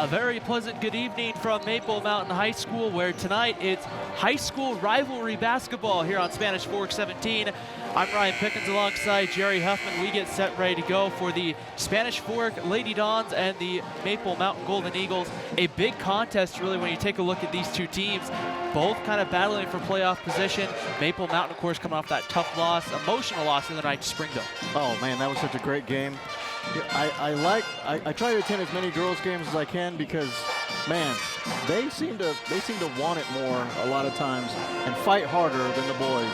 A very pleasant good evening from Maple Mountain High School, where tonight it's high school rivalry basketball here on Spanish Fork 17. I'm Ryan Pickens alongside Jerry Huffman. We get set ready to go for the Spanish Fork Lady Dons and the Maple Mountain Golden Eagles. A big contest, really, when you take a look at these two teams. Both kind of battling for playoff position. Maple Mountain, of course, coming off that tough loss, emotional loss the other night to Springville. Oh man, that was such a great game. I try to attend as many girls games as I can because, man, they seem to want it more a lot of times and fight harder than the boys.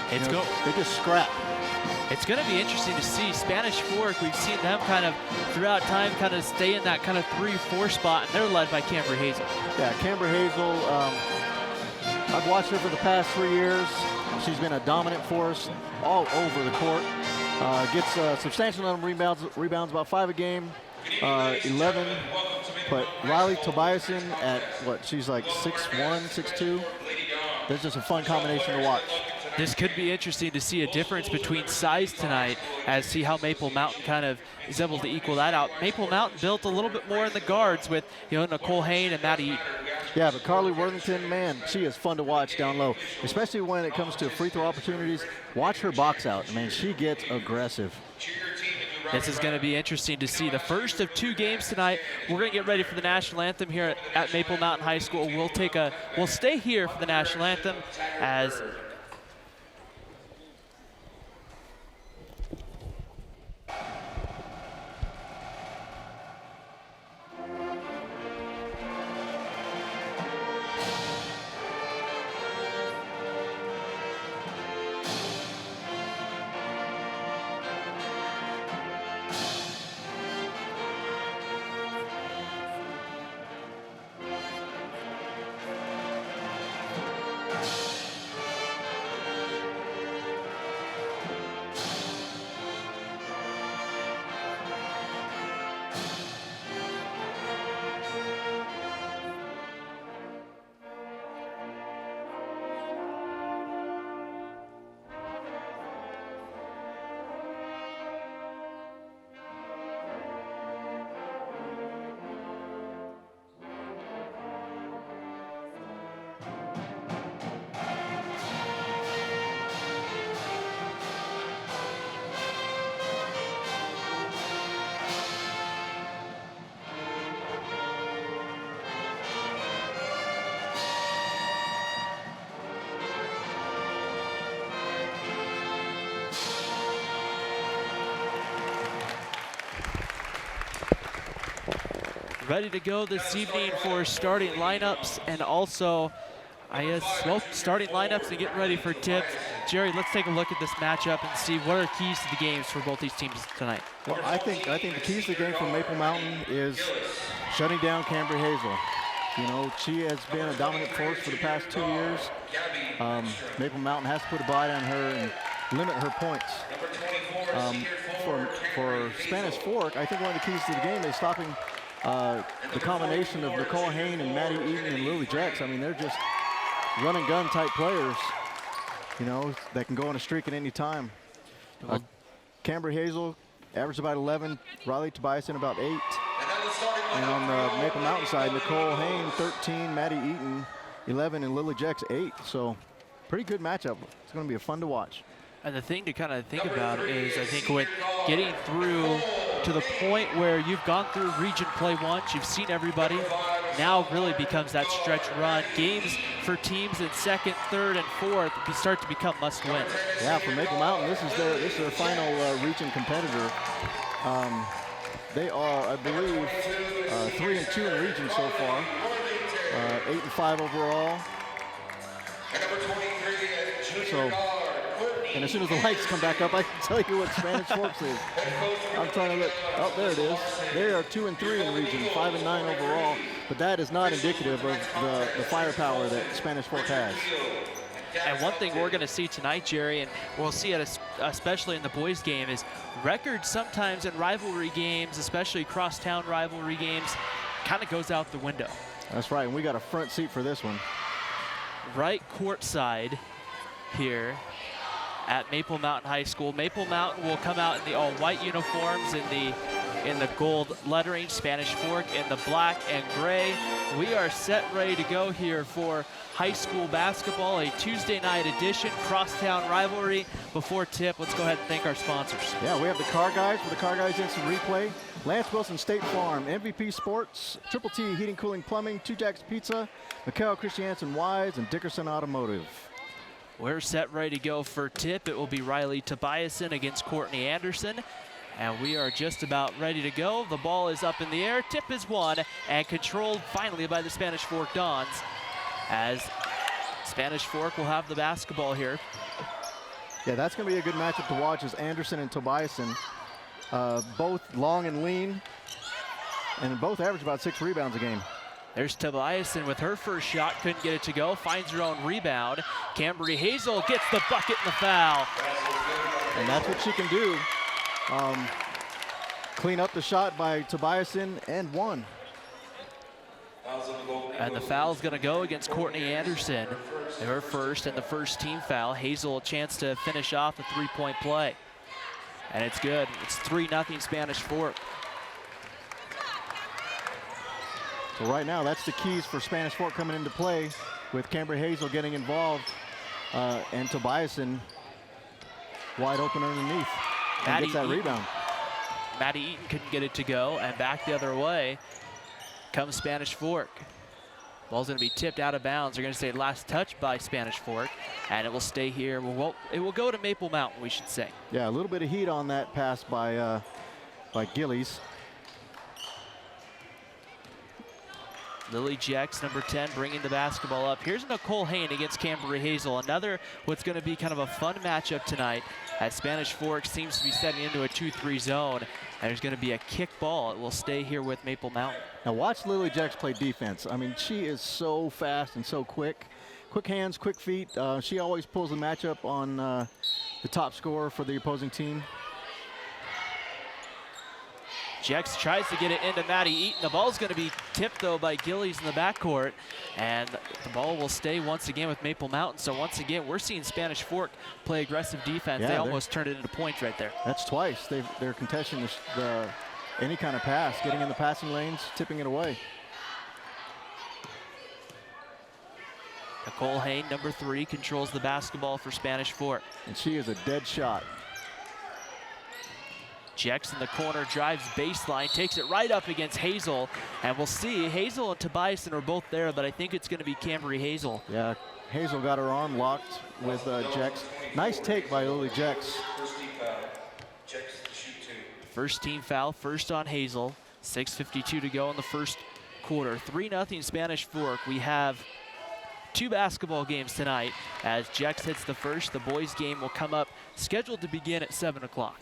They just scrap. It's going to be interesting to see. Spanish Fork, we've seen them kind of throughout time kind of stay in that kind of 3-4 spot, and they're led by Camber Hazel. Yeah, Camber Hazel, I've watched her for the past 3 years. She's been a dominant force all over the court. Gets a substantial number of rebounds, about 5 a game, 11. But Riley Tobiasen at what, she's like 6'1", 6'2". There's just a fun combination to watch. This could be interesting to see a difference between size tonight, as see how Maple Mountain kind of is able to equal that out. Maple Mountain built a little bit more in the guards with, Nicole Hain and Maddie Eaton. Yeah, but Carly Worthington, man, she is fun to watch down low, especially when it comes to free throw opportunities. Watch her box out. Man, she gets aggressive. This is going to be interesting to see. The first of 2 games tonight. We're going to get ready for the national anthem here at Maple Mountain High School. We'll stay here for the national anthem as ready to go this evening for starting lineups and also, starting lineups and getting ready for tips. Jerry, let's take a look at this matchup and see what are keys to the games for both these teams tonight. Well, I think the keys to the game for Maple Mountain is shutting down Camber Hazel. She has been a dominant force for the past 2 years. Maple Mountain has to put a bite on her and limit her points. For Spanish Fork, I think one of the keys to the game is stopping the combination of Nicole Hain and Maddie Eaton and Lily Jacks. I mean, they're just run and gun type players, that can go on a streak at any time. Camber Hazel averaged about 11, Riley Tobiasen about 8. And on the Maple Mountain side, Nicole Hain 13, Maddie Eaton 11, and Lily Jacks 8. So pretty good matchup. It's going to be fun to watch. And the thing to kind of think about is, I think, with getting through to the point where you've gone through region play once, you've seen everybody, now really becomes that stretch run. Games for teams in second, third, and fourth start to become must-win. Yeah, for Maple Mountain, this is their final region competitor. They are, I believe, 3-2 in region so far, 8-5 overall. So. And as soon as the lights come back up, I can tell you what Spanish Forks is. I'm trying to look. Oh, there it is. They are 2-3 in region, 5-9 overall. But that is not indicative of the firepower that Spanish Fork has. And one thing we're going to see tonight, Jerry, and we'll see it especially in the boys' game, is records sometimes in rivalry games, especially crosstown rivalry games, kind of goes out the window. That's right, and we got a front seat for this one. Right courtside here at Maple Mountain High School. Maple Mountain will come out in the all-white uniforms in the in the gold lettering, Spanish Fork in the black and gray. We are set ready to go here for high school basketball, a Tuesday night edition, crosstown rivalry. Before tip, let's go ahead and thank our sponsors. Yeah, we have the Car Guys for the Car Guys Instant Replay, Lance Wilson State Farm, MVP Sports, Triple T Heating, Cooling, Plumbing, Two Jacks Pizza, Mikhail Christiansen Wise, and Dickerson Automotive. We're set ready to go for tip. It will be Riley Tobiasen against Courtney Anderson. And we are just about ready to go. The ball is up in the air. Tip is won and controlled finally by the Spanish Fork Dons, as Spanish Fork will have the basketball here. Yeah, that's going to be a good matchup to watch, as Anderson and Tobiasen, both long and lean, and both average about 6 rebounds a game. There's Tobiasen with her first shot, couldn't get it to go, finds her own rebound. Cambry Hazel gets the bucket and the foul. And that's what she can do. Clean up the shot by Tobiasen and one. And the foul's going to go against Courtney Anderson. Her first and the first team foul. Hazel a chance to finish off a 3-point play. And it's good. It's 3-0 Spanish Fork. So right now, that's the keys for Spanish Fork coming into play, with Cambry Hazel getting involved and Tobiasen wide open underneath. And gets that rebound. Maddie Eaton couldn't get it to go, and back the other way comes Spanish Fork. Ball's going to be tipped out of bounds. They're going to say last touch by Spanish Fork, and it will stay here. Well, it will go to Maple Mountain, we should say. Yeah, a little bit of heat on that pass by Gillies. Lily Jex, number 10, bringing the basketball up. Here's Nicole Hain against Cambry Hazel. Another what's going to be kind of a fun matchup tonight, as Spanish Fork seems to be setting into a 2-3 zone. And there's going to be a kick ball. It will stay here with Maple Mountain. Now watch Lily Jex play defense. I mean, she is so fast and so quick. Quick hands, quick feet. She always pulls the matchup on the top scorer for the opposing team. Jex tries to get it into Maddie Eaton. The ball's going to be tipped, though, by Gillies in the backcourt. And the ball will stay once again with Maple Mountain. So once again, we're seeing Spanish Fork play aggressive defense. Yeah, they almost turned it into points right there. That's twice. They're contesting any kind of pass, getting in the passing lanes, tipping it away. Nicole Hain, number 3, controls the basketball for Spanish Fork. And she is a dead shot. Jex in the corner, drives baseline, takes it right up against Hazel. And we'll see, Hazel and Tobiasen are both there, but I think it's going to be Cambry Hazel. Yeah, Hazel got her arm locked with Jex. Nice take by Lily Jex. First team foul, first on Hazel. 6:52 to go in the first quarter. 3-0 Spanish Fork. We have 2 basketball games tonight, as Jex hits the first. The boys game will come up, scheduled to begin at 7 o'clock.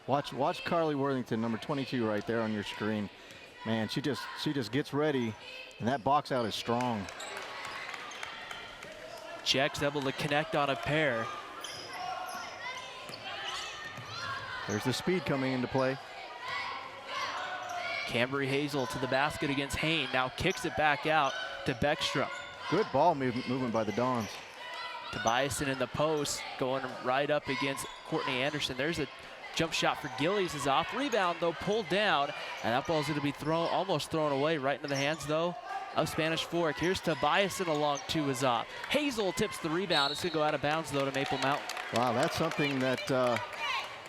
Watch Carly Worthington, number 22, right there on your screen. Man, she just gets ready, and that box out is strong. Jex able to connect on a pair. There's the speed coming into play. Cambry Hazel to the basket against Hain. Now kicks it back out to Beckstrom. Good ball movement by the Dons. Tobiasen in the post, going right up against Courtney Anderson. There's a jump shot for Gillies, is off. Rebound, though, pulled down. And that ball's going to be almost thrown away right into the hands, though, of Spanish Fork. Here's Tobiasen along 2 is off. Hazel tips the rebound. It's going to go out of bounds, though, to Maple Mountain. Wow, that's something that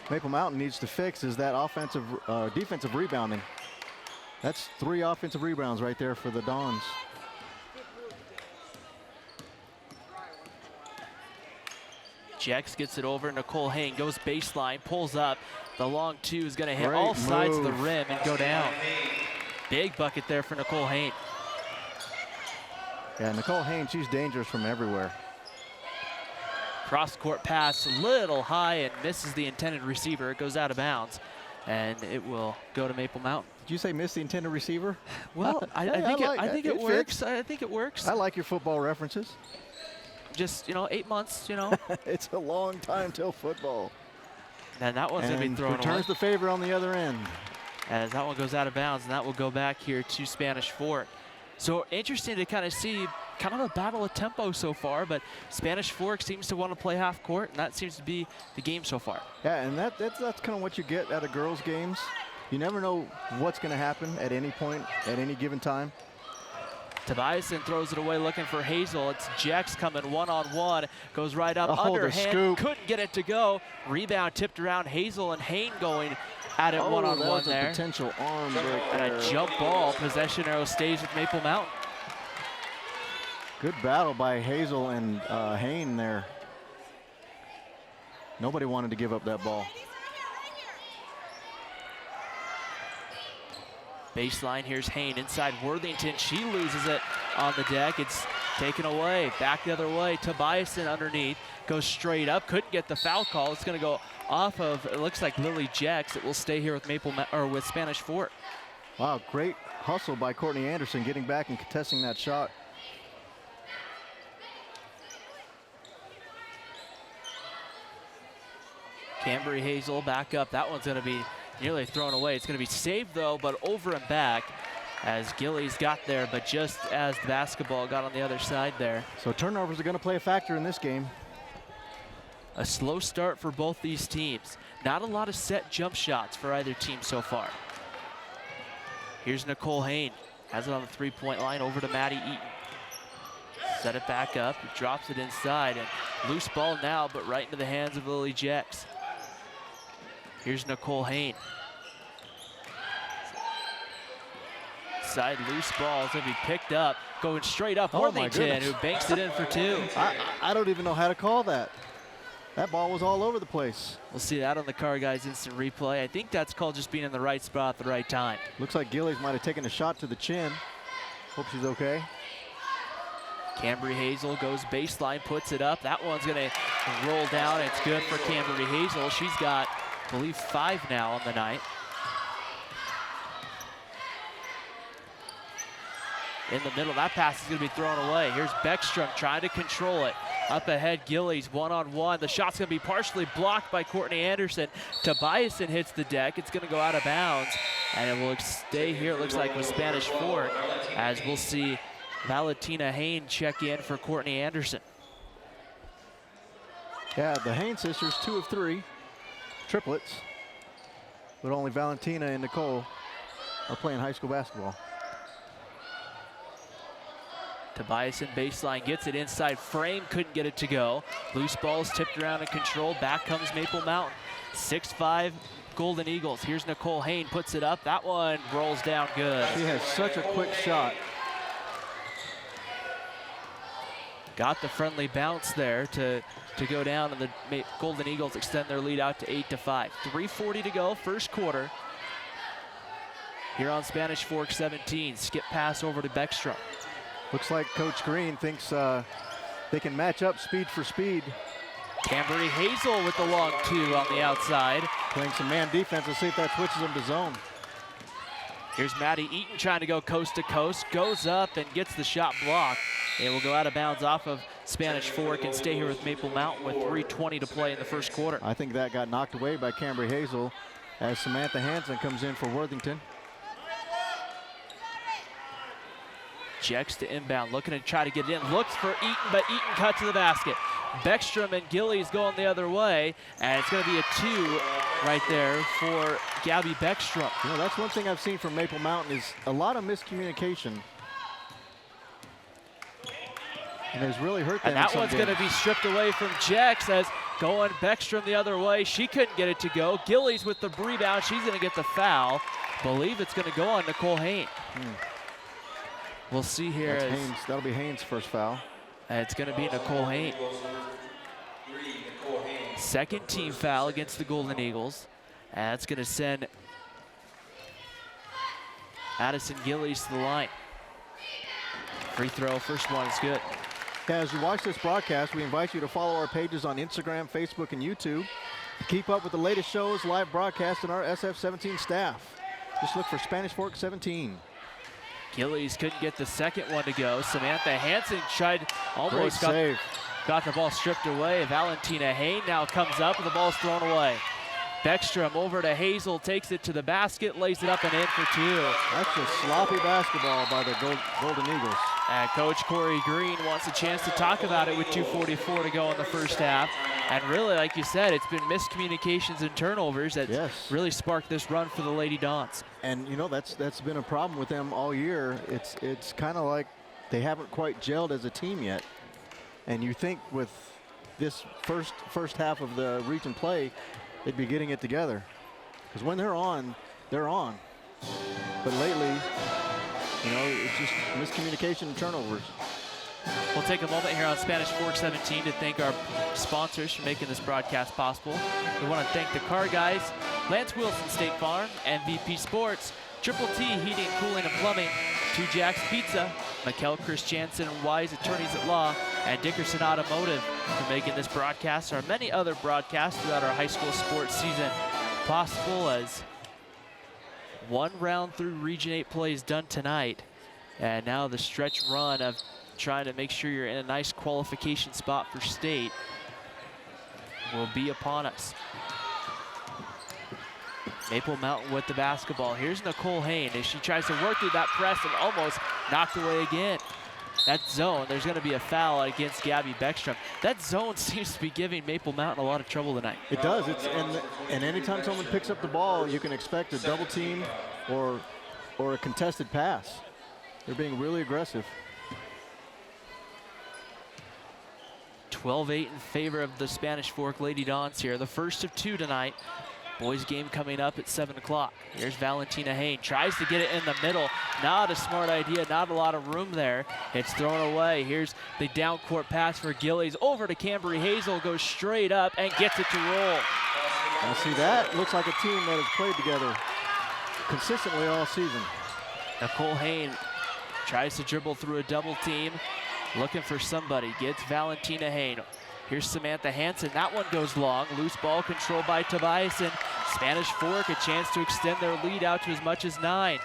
Maple Mountain needs to fix, is that defensive rebounding. That's 3 offensive rebounds right there for the Dons. Jex gets it over. Nicole Hain goes baseline, pulls up. The long 2 is going to hit all sides of the rim and go down. Big bucket there for Nicole Hain. Yeah, Nicole Hain, she's dangerous from everywhere. Cross-court pass, little high, and misses the intended receiver. It goes out of bounds, and it will go to Maple Mountain. Did you say miss the intended receiver? Well, I think it works. I think it works. I like your football references. Just, 8 months, It's a long time till football. And that one's going to be thrown away. Returns the favor on the other end. As that one goes out of bounds, and that will go back here to Spanish Fork. So interesting to kind of see kind of a battle of tempo so far, but Spanish Fork seems to want to play half court, and that seems to be the game so far. Yeah, and that's kind of what you get out of girls' games. You never know what's going to happen at any point, at any given time. Tobiasen throws it away looking for Hazel. It's Jex coming one-on-one, goes right up, underhand, couldn't get it to go. Rebound tipped around Hazel, and Hain going at it one-on-one there. That was a potential arm break and there. a jump ball. Possession arrow stays with Maple Mountain. Good battle by Hazel and Hain there. Nobody wanted to give up that ball. Baseline, here's Hain inside Worthington. She loses it on the deck. It's taken away, back the other way. Tobiasen underneath, goes straight up, couldn't get the foul call. It's gonna go off of, it looks like Lily Jex. It will stay here with with Spanish Fork. Wow, great hustle by Courtney Anderson getting back and contesting that shot. Cambry Hazel back up. That one's gonna be nearly thrown away. It's gonna be saved though, but over and back as Gillies got there, but just as the basketball got on the other side there. So turnovers are gonna play a factor in this game. A slow start for both these teams. Not a lot of set jump shots for either team so far. Here's Nicole Hain. Has it on the three-point line over to Maddie Eaton. Set it back up, drops it inside, and loose ball now, but right into the hands of Lily Jex. Here's Nicole Hain. Side loose ball is gonna be picked up, going straight up Worthington, who banks it in for two. I don't even know how to call that. That ball was all over the place. We'll see that on the Car Guys instant replay. I think that's called just being in the right spot at the right time. Looks like Gillies might have taken a shot to the chin. Hope she's okay. Cambry Hazel goes baseline, puts it up. That one's gonna roll down. It's good for Cambry Hazel. She's got, I believe, 5 now on the night. In the middle, that pass is gonna be thrown away. Here's Beckstrom trying to control it. Up ahead, Gillies one-on-one. The shot's gonna be partially blocked by Courtney Anderson. Tobiasen hits the deck. It's gonna go out of bounds, and it will stay here, it looks like, with Spanish Fork, as we'll see Valentina Hain check in for Courtney Anderson. Yeah, the Hain sisters, 2 of 3, triplets, but only Valentina and Nicole are playing high school basketball. Tobiasen baseline, gets it inside frame, couldn't get it to go. Loose ball's tipped around and controlled. Back comes Maple Mountain. 6'5" Golden Eagles. Here's Nicole Hain, puts it up. That one rolls down good. She has such a quick shot. Got the friendly bounce there to go down, and the Golden Eagles extend their lead out to 8-5. 3:40 to go, first quarter. Here on Spanish Fork 17, skip pass over to Beckstrom. Looks like Coach Green thinks they can match up speed for speed. Cambry Hazel with the long 2 on the outside. Playing some man defense. Let's see if that switches them to zone. Here's Maddie Eaton trying to go coast to coast. Goes up and gets the shot blocked. It will go out of bounds off of Spanish Fork and stay here with Maple Mountain with 3:20 to play in the first quarter. I think that got knocked away by Cambry Hazel as Samantha Hansen comes in for Worthington. Jex to inbound, looking to try to get it in. Looks for Eaton, but Eaton cut to the basket. Beckstrom and Gillies going the other way, and it's going to be a 2 right there for Gabby Beckstrom. You know, that's one thing I've seen from Maple Mountain is a lot of miscommunication. And it's really hurt them. And that one's going to be stripped away from Jex as going Beckstrom the other way. She couldn't get it to go. Gillies with the rebound. She's going to get the foul. Believe it's going to go on Nicole Hain. We'll see here. That'll be Hain's first foul. It's going to be Nicole Hain. Second team foul against the Golden Eagles. And that's going to send Addison Gillies to the line. Free throw, first one is good. Yeah, as you watch this broadcast, we invite you to follow our pages on Instagram, Facebook, and YouTube to keep up with the latest shows, live broadcasts, and our SF17 staff. Just look for Spanish Fork 17. Gillies couldn't get the second one to go. Samantha Hansen tried, almost got the ball stripped away. Valentina Hain now comes up and the ball's thrown away. Beckstrom over to Hazel, takes it to the basket, lays it up and in for 2. That's just sloppy basketball by the Golden Eagles. And Coach Corey Green wants a chance to talk about it with 2:44 to go in the first half. And really, like you said, it's been miscommunications and turnovers that really sparked this run for the Lady Dons. And you know, that's been a problem with them all year. It's kind of like they haven't quite gelled as a team yet. And you think with this first half of the region play, they'd be getting it together. Because when they're on, they're on. But lately, you know, it's just miscommunication and turnovers. We'll take a moment here on Spanish Fork 17 to thank our sponsors for making this broadcast possible. We want to thank the car guys, Lance Wilson State Farm, MVP Sports, Triple T Heating, Cooling, and Plumbing, Two Jacks Pizza, Mikkel Christiansen and Wise Attorneys at Law, and Dickerson Automotive for making this broadcast or many other broadcasts throughout our high school sports season possible, as one round through Region 8 play is done tonight. And now the stretch run of trying to make sure you're in a nice qualification spot for state will be upon us. Maple Mountain with the basketball. Here's Nicole Hain as she tries to work through that press and almost knocked away again. That zone, there's going to be a foul against Gabby Beckstrom. That zone seems to be giving Maple Mountain a lot of trouble tonight. It does. And anytime someone picks up the ball, you can expect a double team or a contested pass. They're being really aggressive. 12-8 in favor of the Spanish Fork Lady Dons here. The first of two tonight. Boys game coming up at 7 o'clock. Here's Valentina Hain, tries to get it in the middle. Not a smart idea, not a lot of room there. It's thrown away. Here's the down court pass for Gillies. Over to Cambry Hazel, goes straight up and gets it to roll. Now see, that looks like a team that has played together consistently all season. Nicole Hain tries to dribble through a double team, looking for somebody, gets Valentina Hain. Here's Samantha Hansen. That one goes long. Loose ball controlled by Tobiasen. Spanish Fork a chance to extend their lead out to as much as 9.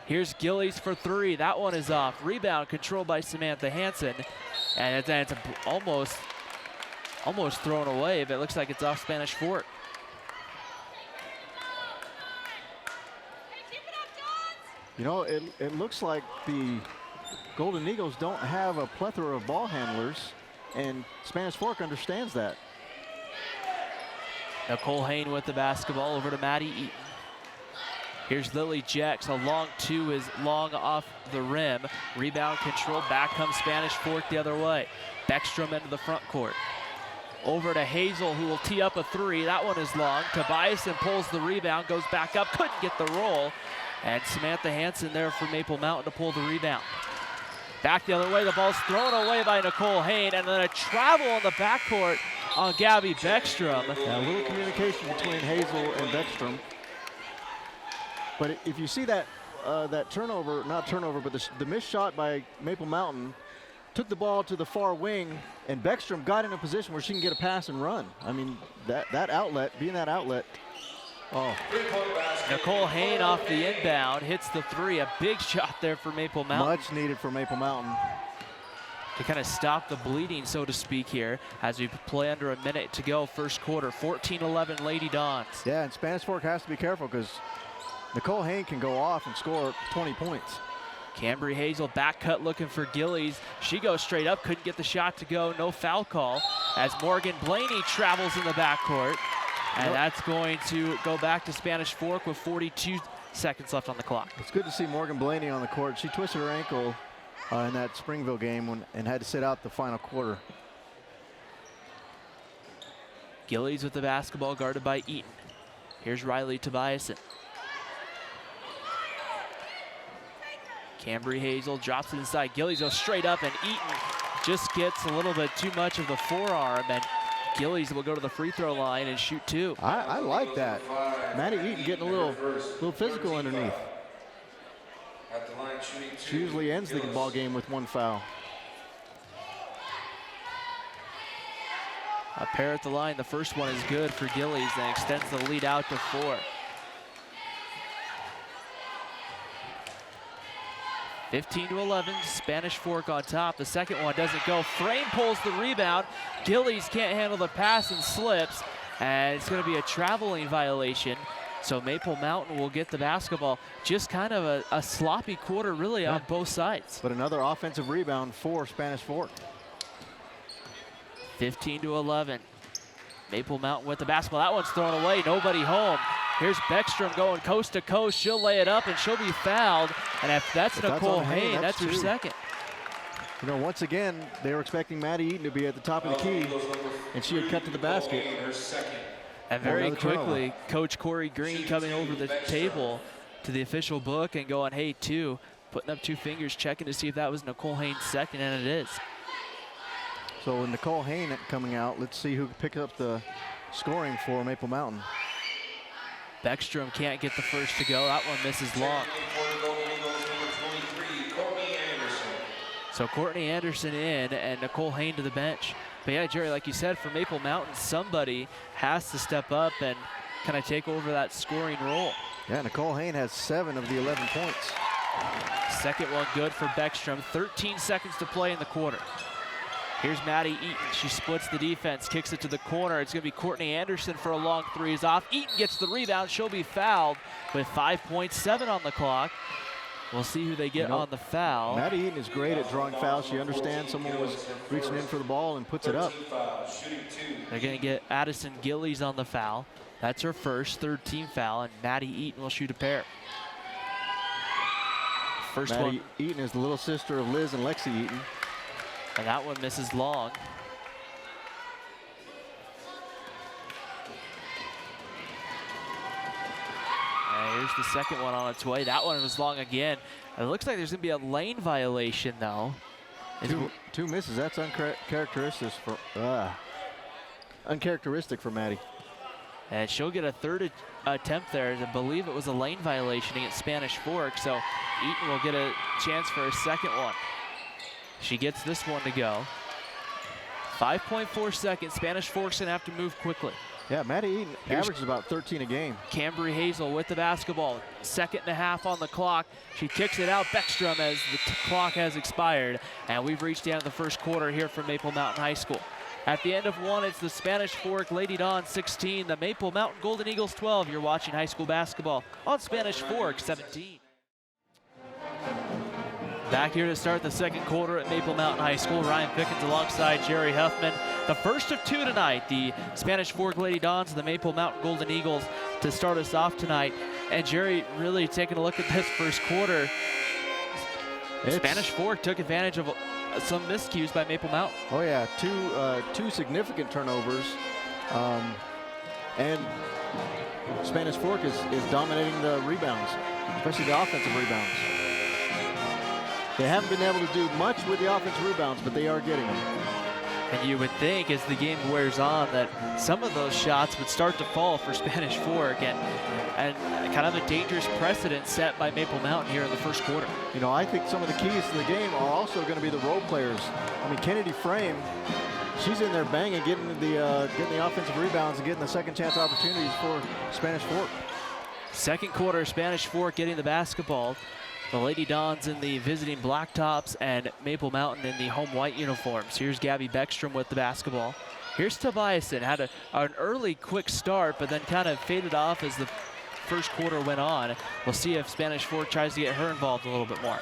Here's Gillies for 3. That one is off. Rebound controlled by Samantha Hansen. And it's almost thrown away, but it looks like it's off Spanish Fork. You know, it looks like the Golden Eagles don't have a plethora of ball handlers, and Spanish Fork understands that. Nicole Hain with the basketball over to Maddie Eaton. Here's Lily Jex. A long two is long off the rim. Rebound control. Back comes Spanish Fork the other way. Beckstrom into the front court. Over to Hazel, who will tee up a 3. That one is long. Tobiasen pulls the rebound, goes back up, couldn't get the roll. And Samantha Hansen there for Maple Mountain to pull the rebound. Back the other way, the ball's thrown away by Nicole Hain, and then a travel on the backcourt on Gabby Beckstrom. Yeah, a little communication between Hazel and Beckstrom. But if you see that turnover, not turnover, but the missed shot by Maple Mountain, took the ball to the far wing, and Beckstrom got in a position where she can get a pass and run. I mean, that outlet, being that outlet. Oh. Nicole Hain off the inbound, hits the 3. A big shot there for Maple Mountain. Much needed for Maple Mountain. To kind of stop the bleeding, so to speak, here as we play under a minute to go first quarter. 14-11 Lady Dons. Yeah, and Spanish Fork has to be careful because Nicole Hain can go off and score 20 points. Cambry Hazel back cut looking for Gillies. She goes straight up, couldn't get the shot to go. No foul call as Morgan Blaney travels in the backcourt. And that's going to go back to Spanish Fork with 42 seconds left on the clock. It's good to see Morgan Blaney on the court. She twisted her ankle in that Springville game and had to sit out the final quarter. Gillies with the basketball guarded by Eaton. Here's Riley Tobiasen. Cambry Hazel drops it inside. Gillies goes straight up, and Eaton just gets a little bit too much of the forearm, and Gillies will go to the free throw line and shoot 2. I like that. Maddie Eaton getting a little physical underneath. She usually ends the ball game with 1 foul. A pair at the line. The first one is good for Gillies and extends the lead out to 4. 15-11, Spanish Fork on top. The second one doesn't go. Frame pulls the rebound. Gillies can't handle the pass and slips. And it's going to be a traveling violation. So Maple Mountain will get the basketball. Just kind of a sloppy quarter really on both sides. But another offensive rebound for Spanish Fork. 15-11. Maple Mountain with the basketball. That one's thrown away, nobody home. Here's Beckstrom going coast to coast. She'll lay it up and she'll be fouled. And if that's Nicole Hain, that's her second. You know, once again, they were expecting Maddie Eaton to be at the top of the key, and she had cut to the basket. And very quickly, Coach Corey Green coming over the table to the official book and going, hey, two, putting up two fingers, checking to see if that was Nicole Hain's second, and it is. So with Nicole Hain coming out, let's see who picks up the scoring for Maple Mountain. Beckstrom can't get the first to go. That one misses long. So Courtney Anderson in and Nicole Hain to the bench. But yeah, Jerry, like you said, for Maple Mountain, somebody has to step up and kind of take over that scoring role. Yeah, Nicole Hain has 7 of the 11 points. Second one good for Beckstrom. 13 seconds to play in the quarter. Here's Maddie Eaton. She splits the defense, kicks it to the corner. It's going to be Courtney Anderson for a long three. Is off. Eaton gets the rebound. She'll be fouled with 5.7 on the clock. We'll see who they get on the foul. Maddie Eaton is great at drawing fouls. She understands someone was reaching in for the ball and puts it up. They're going to get Addison Gillies on the foul. That's her first, third team foul, and Maddie Eaton will shoot a pair. First Maddie one. Eaton is the little sister of Liz and Lexi Eaton. And that one misses long. And here's the second one on its way. That one was long again. It looks like there's going to be a lane violation, though. Two misses. That's uncharacteristic for Maddie. And she'll get a third attempt there. I believe it was a lane violation against Spanish Fork, so Eaton will get a chance for a second one. She gets this one to go. 5.4 seconds. Spanish Fork's going to have to move quickly. Yeah, Maddie Eaton averages about 13 a game. Cambry Hazel with the basketball. 2.5 on the clock. She kicks it out. Beckstrom as the clock has expired. And we've reached the end of the first quarter here from Maple Mountain High School. At the end of one, it's the Spanish Fork Lady Dawn 16, the Maple Mountain Golden Eagles 12. You're watching high school basketball on Spanish Fork 17. Back here to start the second quarter at Maple Mountain High School. Ryan Pickens alongside Jerry Huffman. The first of two tonight, the Spanish Fork Lady Dons and the Maple Mountain Golden Eagles to start us off tonight. And Jerry, really taking a look at this first quarter, Spanish Fork took advantage of some miscues by Maple Mountain. Oh yeah, two significant turnovers. And Spanish Fork is dominating the rebounds, especially the offensive rebounds. They haven't been able to do much with the offensive rebounds, but they are getting them. And you would think as the game wears on that some of those shots would start to fall for Spanish Fork, and kind of a dangerous precedent set by Maple Mountain here in the first quarter. You know, I think some of the keys to the game are also going to be the role players. I mean, Kennedy Frame, she's in there banging, getting the offensive rebounds and getting the second chance opportunities for Spanish Fork. Second quarter, Spanish Fork getting the basketball. The Lady Dons in the visiting black tops and Maple Mountain in the home white uniforms. Here's Gabby Beckstrom with the basketball. Here's Tobiasen. Had an early quick start, but then kind of faded off as the first quarter went on. We'll see if Spanish Fork tries to get her involved a little bit more.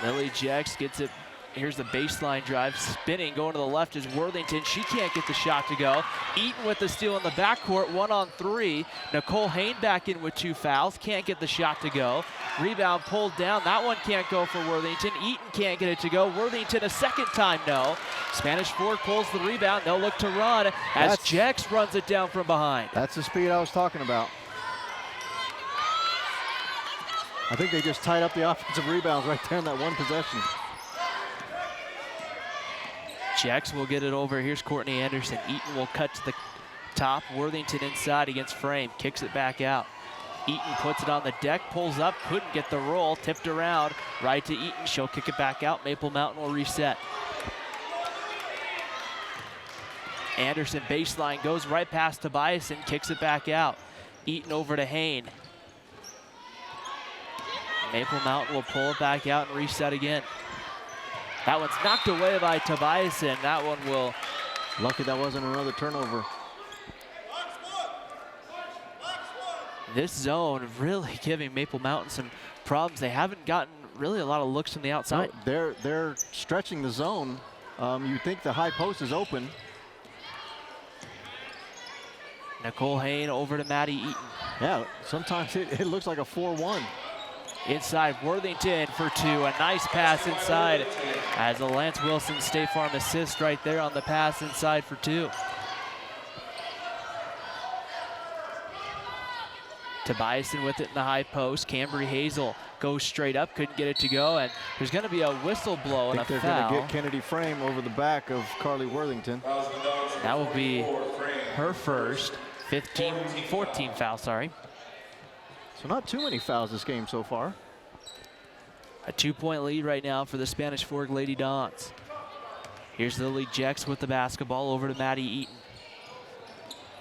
Lily Jex gets it. Here's the baseline drive, spinning, going to the left is Worthington. She can't get the shot to go. Eaton with the steal in the backcourt, 1-on-3. Nicole Hain back in with 2 fouls, can't get the shot to go. Rebound pulled down, that one can't go for Worthington. Eaton can't get it to go. Worthington a second time, no. Spanish Fork pulls the rebound, they'll look to run as Jex runs it down from behind. That's the speed I was talking about. I think they just tied up the offensive rebounds right there in that one possession. Jex will get it over. Here's Courtney Anderson. Eaton will cut to the top. Worthington inside against Frame. Kicks it back out. Eaton puts it on the deck, pulls up, couldn't get the roll, tipped around. Right to Eaton. She'll kick it back out. Maple Mountain will reset. Anderson baseline goes right past Tobias and kicks it back out. Eaton over to Hain. Maple Mountain will pull it back out and reset again. That one's knocked away by Tobiasen. That one will... Lucky that wasn't another turnover. This zone really giving Maple Mountain some problems. They haven't gotten really a lot of looks from the outside. No, they're stretching the zone. You think the high post is open. Nicole Hain over to Maddie Eaton. Yeah, sometimes it looks like a 4-1. Inside Worthington for two. A nice pass inside as a Lance Wilson State Farm assist right there on the pass inside for two. Tobiasen with it in the high post. Cambry Hazel goes straight up, couldn't get it to go, and there's going to be a whistle blow and a foul. They're going to get Kennedy Frame over the back of Carly Worthington. That will be her first 14 foul, sorry. So not too many fouls this game so far. A 2-point lead right now for the Spanish Fork Lady Dons. Here's Lily Jex with the basketball over to Maddie Eaton.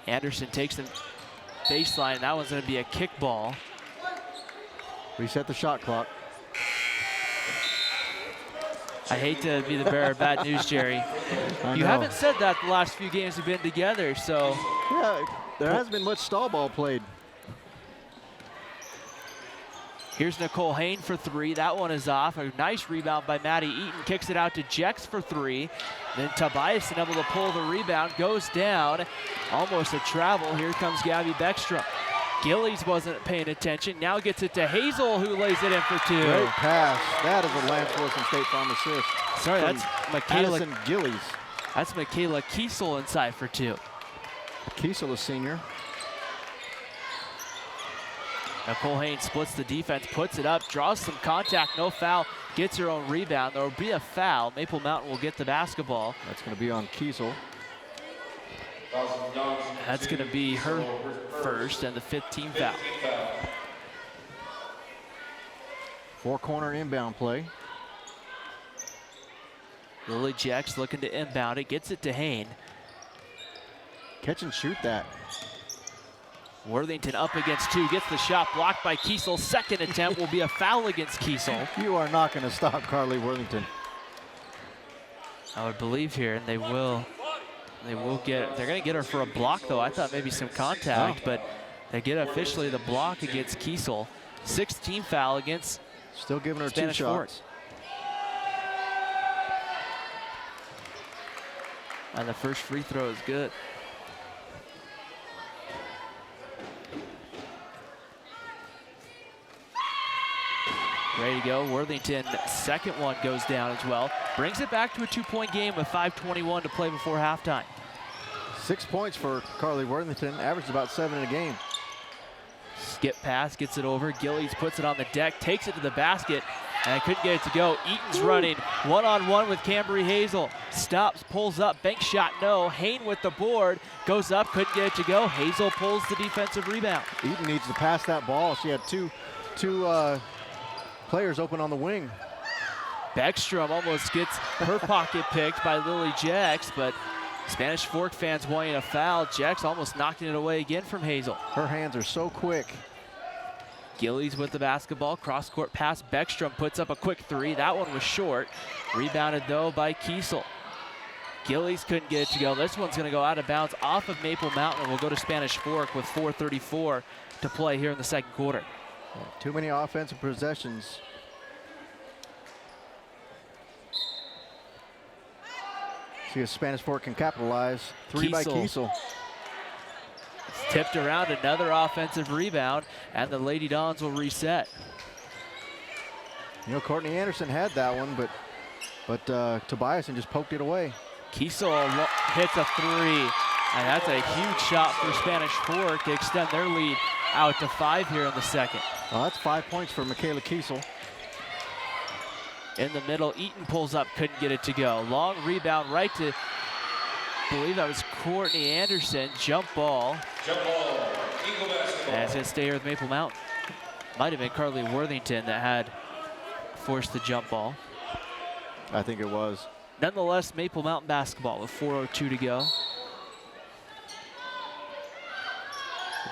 Anderson takes the baseline. That one's going to be a kick ball. Reset the shot clock. I hate to be the bearer of bad news, Jerry. You haven't said that the last few games we've been together, so. Yeah, there hasn't been much stall ball played. Here's Nicole Hain for three. That one is off. A nice rebound by Maddie Eaton. Kicks it out to Jex for three. Then Tobiasen able to pull the rebound. Goes down. Almost a travel. Here comes Gabby Beckstrom. Gillies wasn't paying attention. Now gets it to Hazel, who lays it in for two. Great pass. That is a Lance Wilson State Farm assist. Sorry, that's Michaela Gillies. That's Michaela Kiesel inside for two. Kiesel, a senior. Nicole Hain splits the defense, puts it up, draws some contact, no foul, gets her own rebound. There will be a foul. Maple Mountain will get the basketball. That's going to be on Kiesel. That's going to be her first and the 5th team foul. Four-corner inbound play. Lily Jex looking to inbound it, gets it to Hain. Catch and shoot that. Worthington up against two, gets the shot blocked by Kiesel. Second attempt will be a foul against Kiesel. You are not going to stop Carly Worthington. I would believe here, and they will get, they're going to get her for a block though. I thought maybe some contact, but they get officially the block against Kiesel. 6th team foul against Still giving her Spanish 2 Fork. shots. And the first free throw is good. Ready to go. Worthington, second one goes down as well. Brings it back to a 2-point game with 5:21 to play before halftime. 6 points for Carly Worthington, averaged about 7 in a game. Skip pass, gets it over. Gillies puts it on the deck, takes it to the basket, and couldn't get it to go. Eaton's running one-on-one with Cambry Hazel. Stops, pulls up, bank shot, no. Hain with the board, goes up, couldn't get it to go. Hazel pulls the defensive rebound. Eaton needs to pass that ball. She had two players open on the wing. Beckstrom almost gets her pocket picked by Lily Jex, but Spanish Fork fans wanting a foul. Jex almost knocking it away again from Hazel. Her hands are so quick. Gillies with the basketball, cross-court pass. Beckstrom puts up a quick three. That one was short. Rebounded, though, by Kiesel. Gillies couldn't get it to go. This one's going to go out of bounds off of Maple Mountain and will go to Spanish Fork with 4:34 to play here in the second quarter. Too many offensive possessions. See if Spanish Fork can capitalize. Three by Kiesel. It's tipped around, another offensive rebound, and the Lady Dons will reset. You know, Courtney Anderson had that one, but Tobiasen just poked it away. Kiesel hits a three, and that's a huge shot for Spanish Fork to extend their lead out to 5 here in the second. Well, that's 5 points for Michaela Kiesel. In the middle, Eaton pulls up, couldn't get it to go. Long rebound right to, I believe that was Courtney Anderson. Jump ball. Jump ball, Eagle basketball. And it's going to stay here with Maple Mountain. Might have been Carly Worthington that had forced the jump ball. I think it was. Nonetheless, Maple Mountain basketball with 4:02 to go.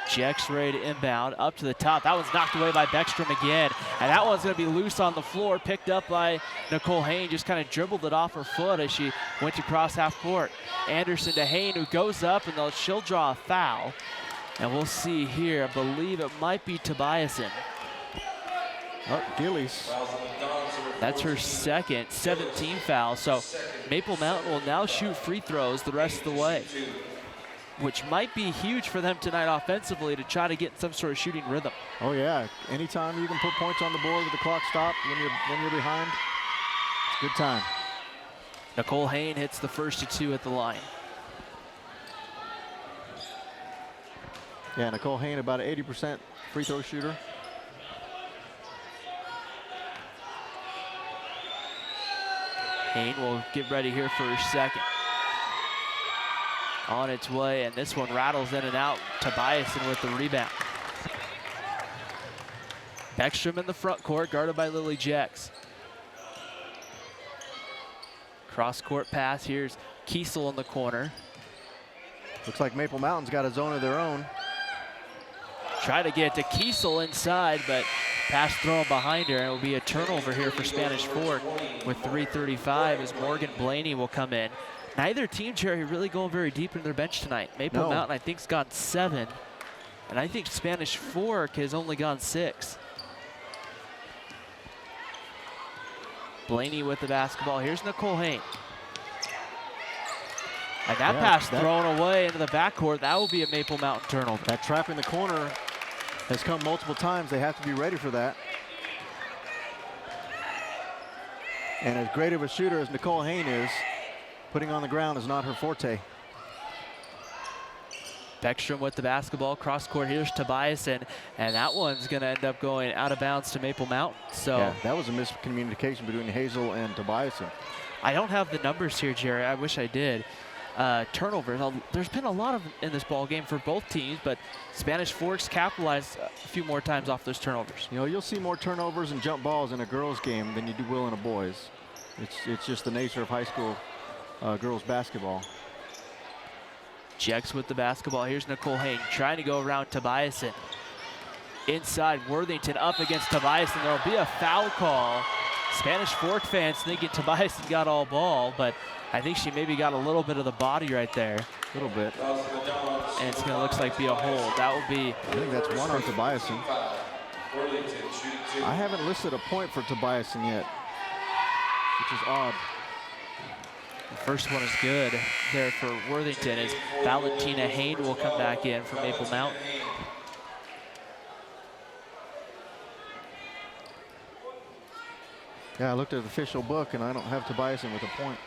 Jex ready to inbound, up to the top. That one's knocked away by Beckstrom again. And that one's going to be loose on the floor, picked up by Nicole Hain. Just kind of dribbled it off her foot as she went to cross half court. Anderson to Hain, who goes up, and she'll draw a foul. And we'll see here, I believe it might be Tobiasen. Oh, Gillies. That's her second, 17 foul. So Maple Mountain will now shoot free throws the rest of the way, which might be huge for them tonight offensively to try to get some sort of shooting rhythm. Oh yeah, anytime you can put points on the board with the clock stopped when you're behind, it's a good time. Nicole Hain hits the first of 2 at the line. Yeah, Nicole Hain, about an 80% free throw shooter. Hain will get ready here for her second. On its way, and this one rattles in and out. Tobiasen with the rebound. Beckstrom in the front court, guarded by Lily Jex. Cross-court pass. Here's Kiesel in the corner. Looks like Maple Mountain's got a zone of their own. Try to get to Kiesel inside, but pass thrown behind her, and it will be a turnover here for Spanish Fork with 3:35 as Morgan Blaney will come in. Neither team, Jerry, really going very deep in their bench tonight. Maple Mountain, I think, has gone 7, and I think Spanish Fork has only gone 6. Blaney with the basketball. Here's Nicole Hain. And that pass thrown away into the backcourt. That will be a Maple Mountain turnover. That trap in the corner has come multiple times. They have to be ready for that. And as great of a shooter as Nicole Hain is, putting on the ground is not her forte. Beckstrom with the basketball, cross court. Here's Tobiasen, and that one's going to end up going out of bounds to Maple Mountain. So yeah, that was a miscommunication between Hazel and Tobiasen. I don't have the numbers here, Jerry. I wish I did. Turnovers. There's been a lot of in this ball game for both teams, but Spanish Forks capitalized a few more times off those turnovers. You know, you'll see more turnovers and jump balls in a girls' game than you will in a boys. It's just the nature of high school girls basketball. Jex with the basketball. Here's Nicole Hain trying to go around Tobiasen. Inside, Worthington up against Tobiasen. There'll be a foul call. Spanish Fork fans thinking Tobiasen got all ball, but I think she maybe got a little bit of the body right there. A little bit. And it's going to look like be a hold. That will be. I think that's one on Tobiasen. I haven't listed a point for Tobiasen yet, which is odd. The first one is good there for Worthington as Valentina Hain will come back in for Maple Mountain. Yeah, I looked at the official book and I don't have Tobiasen with a point.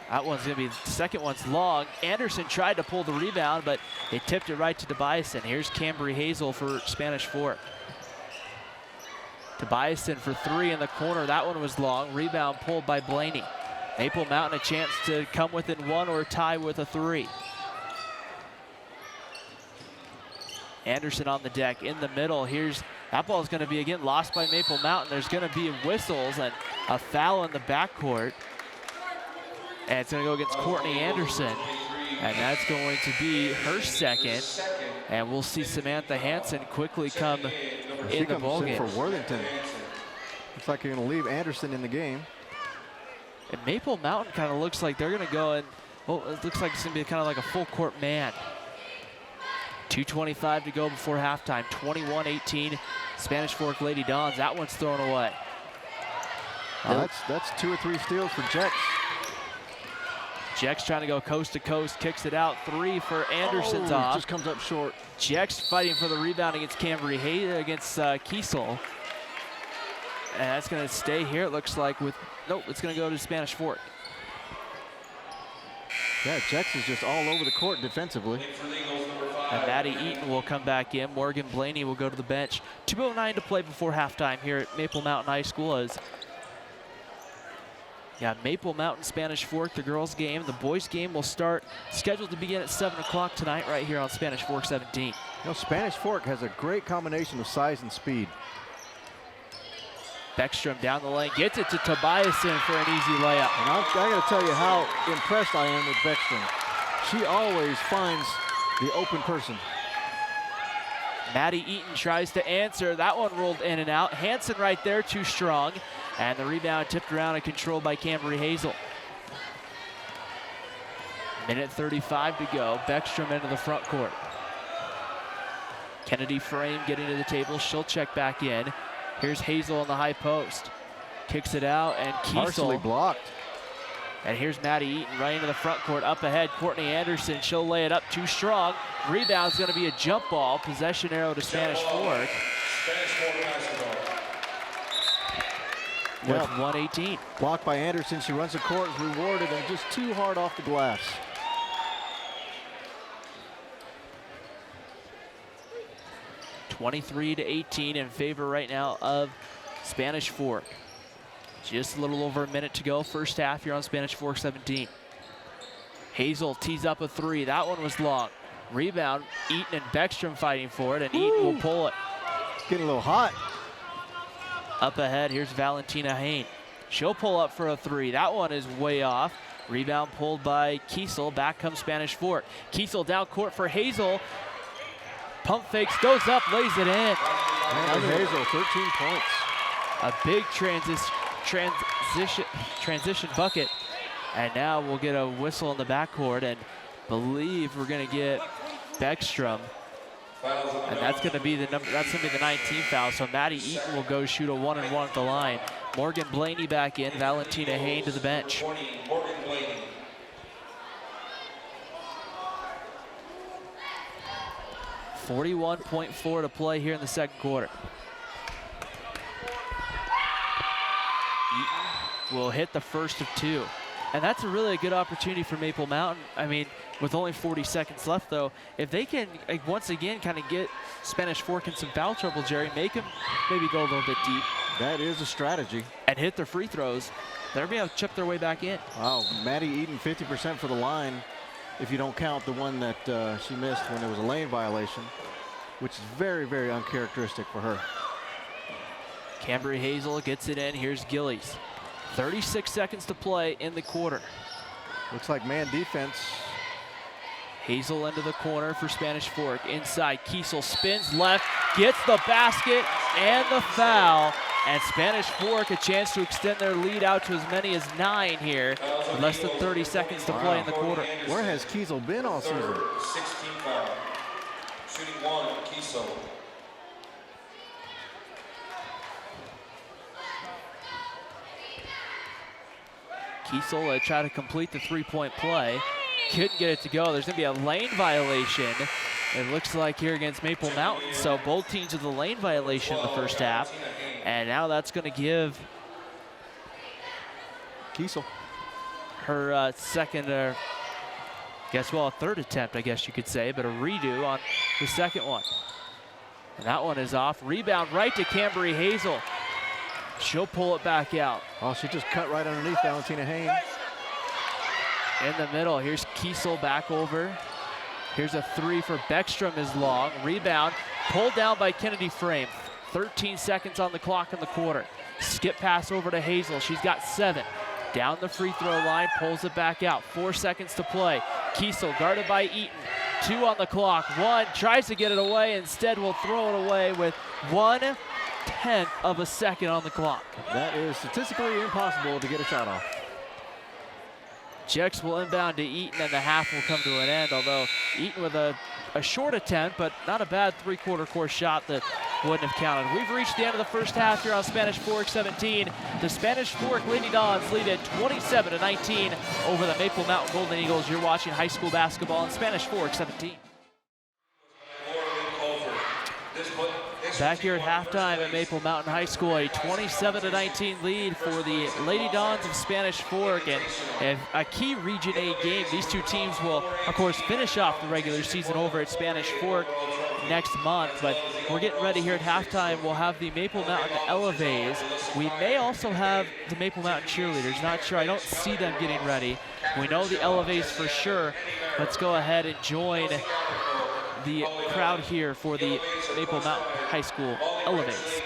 That one's going to be, the second one's long. Anderson tried to pull the rebound, but they tipped it right to Tobiasen. Here's Cambry Hazel for Spanish Fork. Tobiasen for 3 in the corner. That one was long. Rebound pulled by Blaney. Maple Mountain a chance to come within 1 or tie with a 3. Anderson on the deck in the middle. That ball is going to be again lost by Maple Mountain. There's going to be whistles and a foul in the backcourt. And it's going to go against Courtney Anderson. And that's going to be her second. And we'll see Samantha Hansen quickly come in the ballgame. For Worthington. Looks like you're going to leave Anderson in the game. And Maple Mountain kind of looks like they're going to go and, well, it looks like it's going to be kind of like a full court man. 2:25 to go before halftime. 21-18, Spanish Fork Lady Dons. That one's thrown away. That's 2 or 3 steals for Jex. Jex trying to go coast to coast, kicks it out. 3 for Anderson's off. Just comes up short. Jex fighting for the rebound against Cambry Hay against Kiesel. And that's going to stay here, it looks like, with, nope, it's going to go to Spanish Fork. Yeah, Jex is just all over the court defensively. And Maddie Eaton will come back in. Morgan Blaney will go to the bench. 2:09 to play before halftime here at Maple Mountain High School. As Maple Mountain Spanish Fork, the girls game. The boys game will start, scheduled to begin at 7 o'clock tonight right here on Spanish Fork 17. You know, Spanish Fork has a great combination of size and speed. Beckstrom down the lane, gets it to Tobiasen for an easy layup. And I got to tell you how impressed I am with Beckstrom. She always finds the open person. Maddie Eaton tries to answer. That one rolled in and out. Hansen right there, too strong. And the rebound tipped around and controlled by Cambry Hazel. Minute 35 to go. Beckstrom into the front court. Kennedy Frame getting to the table. She'll check back in. Here's Hazel on the high post. Kicks it out, and Partially Kiesel. blocked. And here's Maddie Eaton right into the front court. Up ahead, Courtney Anderson. She'll lay it up too strong. Rebound's going to be a jump ball. Possession arrow to Spanish Fork. Spanish Fork basketball. With 1:18. Blocked by Anderson. She runs the court, is rewarded, and just too hard off the glass. (23-18) in favor right now of Spanish Fork. Just a little over a minute to go. First half here on Spanish Fork 17. Hazel tees up a three. That one was long. Rebound. Eaton and Beckstrom fighting for it, and Eaton will pull it. Getting a little hot. Up ahead, here's Valentina Hain. She'll pull up for a three. That one is way off. Rebound pulled by Kiesel. Back comes Spanish Fork. Kiesel down court for Hazel. Pump fakes, goes up, lays it in. Another Hazel, 13 points. A big transition bucket. And now we'll get a whistle in the backcourt, and believe we're gonna get Beckstrom. And that's gonna be the 19th foul. So Maddie Eaton will go shoot a 1-and-1 at the line. Morgan Blaney back in, Valentina Hain to the bench. 20, Morgan Blaney. 41.4 to play here in the second quarter. Eaton will hit the first of two. And that's a really good opportunity for Maple Mountain. I mean, with only 40 seconds left, though, if they can, once again, kind of get Spanish Fork in some foul trouble, Jerry, make them maybe go a little bit deep. That is a strategy. And hit their free throws, they'll be able to chip their way back in. Wow, Maddie Eaton, 50% for the line, if you don't count the one that she missed when there was a lane violation, which is very, very uncharacteristic for her. Cambry Hazel gets it in. Here's Gillies. 36 seconds to play in the quarter. Looks like man defense. Hazel into the corner for Spanish Fork. Inside, Kiesel spins left, gets the basket and the foul. And Spanish Fork a chance to extend their lead out to as many as 9 here. With less than 30 seconds to play in the quarter. Where has Kiesel been all season? 16 foul. Shooting 1, Kiesel. Kiesel tried to complete the three-point play. Couldn't get it to go. There's going to be a lane violation. It looks like here against Maple Mountain. So both teams with a lane violation in the first half. And now that's going to give Kiesel her second, a third attempt, I guess you could say, but a redo on the second one. And that one is off. Rebound right to Cambry Hazel. She'll pull it back out. Oh, she just cut right underneath Valentina Hain. In the middle, here's Kiesel back over. Here's a three for Beckstrom is long. Rebound, pulled down by Kennedy Frame. 13 seconds on the clock in the quarter. Skip pass over to Hazel, she's got 7. Down the free throw line, pulls it back out. 4 seconds to play. Kiesel guarded by Eaton. 2 on the clock. 1 tries to get it away, instead will throw it away with 1/10 of a second on the clock. That is statistically impossible to get a shot off. Jex will inbound to Eaton, and the half will come to an end, although Eaton with a short attempt, but not a bad three-quarter course shot that wouldn't have counted. We've reached the end of the first half here on Spanish Fork 17. The Spanish Fork Lady Dons lead at 27-19 over the Maple Mountain Golden Eagles. You're watching high school basketball on Spanish Fork 17. Back here at halftime at Maple Mountain High School, a 27-19 lead for the Lady Dons of Spanish Fork, and a key Region 8 game. These two teams will, of course, finish off the regular season over at Spanish Fork next month, but we're getting ready here at halftime. We'll have the Maple Mountain Elevays. We may also have the Maple Mountain Cheerleaders. Not sure. I don't see them getting ready. We know the Elevays for sure. Let's go ahead and join the crowd here for the Maple Mountain High School Elevays.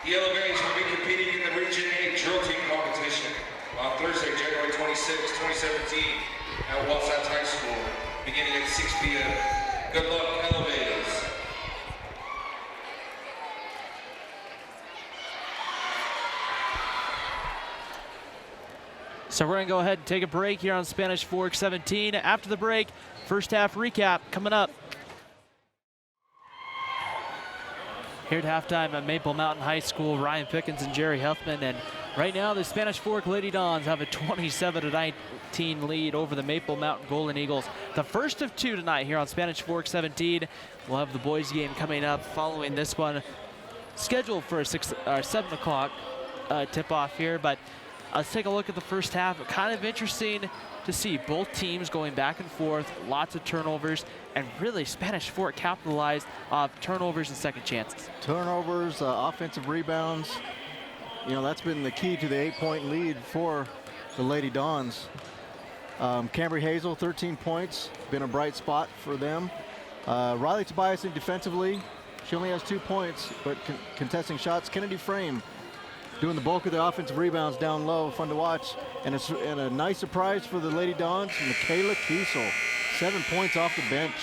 The Yellow Berries will be competing in the Region 8 Drill Team competition on Thursday, January 26, 2017 at Wasatch High School, beginning at 6 p.m. Good luck, Yellow Berries. So we're going to go ahead and take a break here on Spanish Fork 17. After the break, first half recap coming up. Here at halftime at Maple Mountain High School, Ryan Pickens and Jerry Huffman. And right now, the Spanish Fork Lady Dons have a 27-19 lead over the Maple Mountain Golden Eagles. The first of two tonight here on Spanish Fork 17. We'll have the boys game coming up following this one, scheduled for a 7 o'clock tip-off here. But let's take a look at the first half. Kind of interesting to see both teams going back and forth, lots of turnovers, and really Spanish Fork capitalized off turnovers and second chances. Turnovers, offensive rebounds. You know, that's been the key to the 8-point lead for the Lady Dons. Cambry Hazel, 13 points, been a bright spot for them. Riley Tobias defensively, she only has 2 points, but contesting shots. Kennedy Frame doing the bulk of the offensive rebounds down low, fun to watch. And a nice surprise for the Lady Dons, Michaela Kiesel, 7 points off the bench.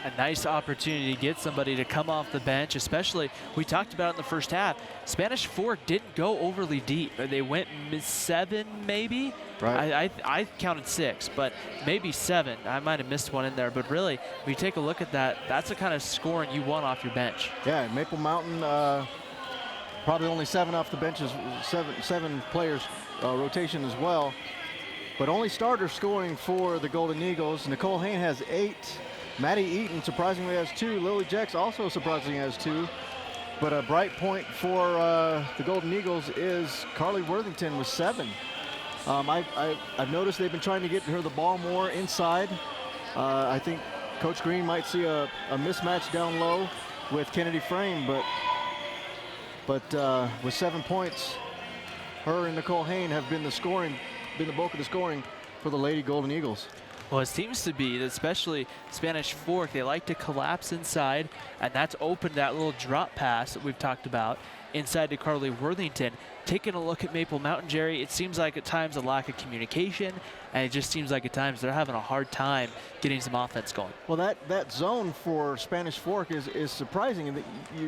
A nice opportunity to get somebody to come off the bench, especially, we talked about it in the first half, Spanish Fork didn't go overly deep. They went 7 maybe? Right. I counted 6, but maybe 7. I might have missed one in there, but really, when you take a look at that, that's the kind of scoring you want off your bench. Yeah, Maple Mountain, probably only 7 off the benches, seven players rotation as well. But only starter scoring for the Golden Eagles. Nicole Hain has 8. Maddie Eaton surprisingly has 2. Lily Jex also surprisingly has 2. But a bright point for the Golden Eagles is Carly Worthington with 7. I've noticed they've been trying to get her the ball more inside. I think Coach Green might see a mismatch down low with Kennedy Frame, but with 7 points, her and Nicole Hain have been the bulk of the scoring for the Lady Golden Eagles. Well, it seems to be that especially Spanish Fork, they like to collapse inside, and that's opened that little drop pass that we've talked about inside to Carly Worthington. Taking a look at Maple Mountain, Jerry, it seems like at times a lack of communication, and it just seems like at times they're having a hard time getting some offense going. Well, that zone for Spanish Fork is surprising. That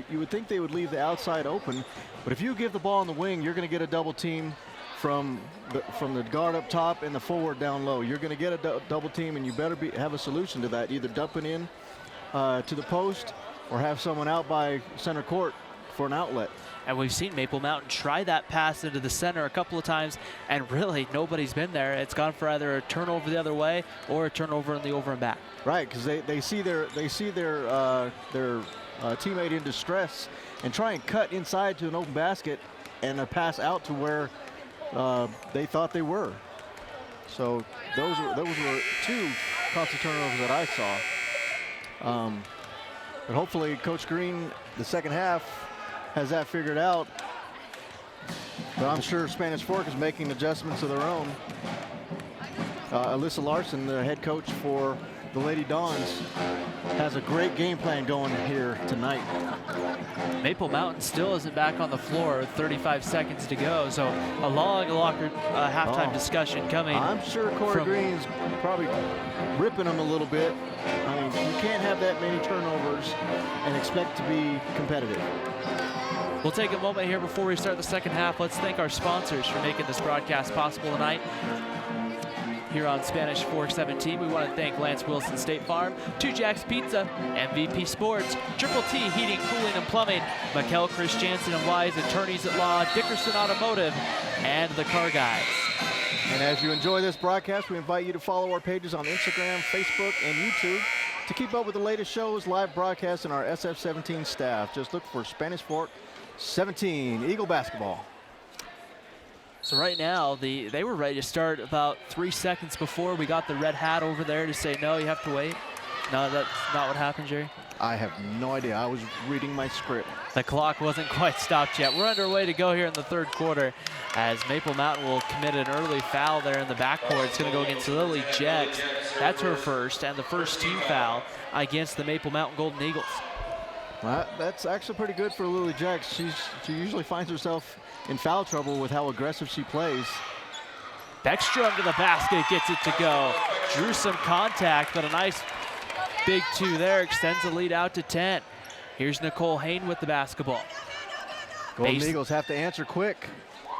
you would think they would leave the outside open, but if you give the ball on the wing, you're going to get a double team from the guard up top and the forward down low. You're going to get a double team, and you better have a solution to that, either dumping in to the post or have someone out by center court for an outlet. And we've seen Maple Mountain try that pass into the center a couple of times, and really nobody's been there. It's gone for either a turnover the other way or a turnover in the over and back. Right, because they see their teammate in distress and try and cut inside to an open basket and a pass out to where they thought they were. So those were 2 costly turnovers that I saw. But hopefully Coach Green, the second half, has that figured out. But I'm sure Spanish Fork is making adjustments of their own. Alyssa Larson, the head coach for the Lady Dons, has a great game plan going here tonight. Maple Mountain still isn't back on the floor with 35 seconds to go, so a long halftime discussion coming. I'm sure Corey Green's probably ripping them a little bit. I mean, you can't have that many turnovers and expect to be competitive. We'll take a moment here before we start the second half. Let's thank our sponsors for making this broadcast possible tonight. Here on Spanish Fork 17, we want to thank Lance Wilson State Farm, 2 Jacks Pizza, MVP Sports, Triple T Heating, Cooling, and Plumbing, Mikkel Christiansen and Wise Attorneys at Law, Dickerson Automotive, and the Car Guys. And as you enjoy this broadcast, we invite you to follow our pages on Instagram, Facebook, and YouTube to keep up with the latest shows, live broadcasts, and our SF17 staff. Just look for Spanish Fork 17 Eagle basketball. So right now, they were ready to start about 3 seconds before we got the red hat over there to say, no, you have to wait. No, that's not what happened, Jerry. I have no idea. I was reading my script. The clock wasn't quite stopped yet. We're underway to go here in the third quarter as Maple Mountain will commit an early foul there in the backcourt. It's going to go against Lily Jex. That's her first, and the first team foul against the Maple Mountain Golden Eagles. Well, that's actually pretty good for Lily Jacks. She usually finds herself in foul trouble with how aggressive she plays. Beckstrom to the basket, gets it to go. Drew some contact, but a nice big 2 there, extends the lead out to 10. Here's Nicole Hain with the basketball. Golden Eagles have to answer quick.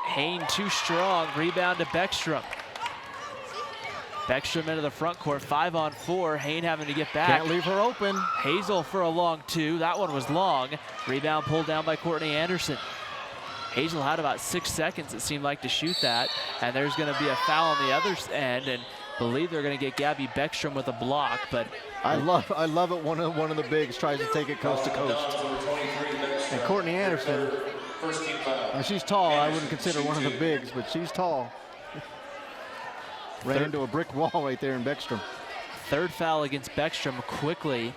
Hain too strong, rebound to Beckstrom. Beckstrom into the front court, 5-on-4. Hain having to get back. Can't leave her open. Hazel for a long 2. That one was long. Rebound pulled down by Courtney Anderson. Hazel had about 6 seconds, it seemed like, to shoot that. And there's going to be a foul on the other end, and believe they're going to get Gabby Beckstrom with a block. But I love it. One of the bigs tries to take it coast to coast. And Courtney Anderson, she's tall. I wouldn't consider one of the bigs, but she's tall. Ran into a brick wall right there in Beckstrom. Third foul against Beckstrom quickly.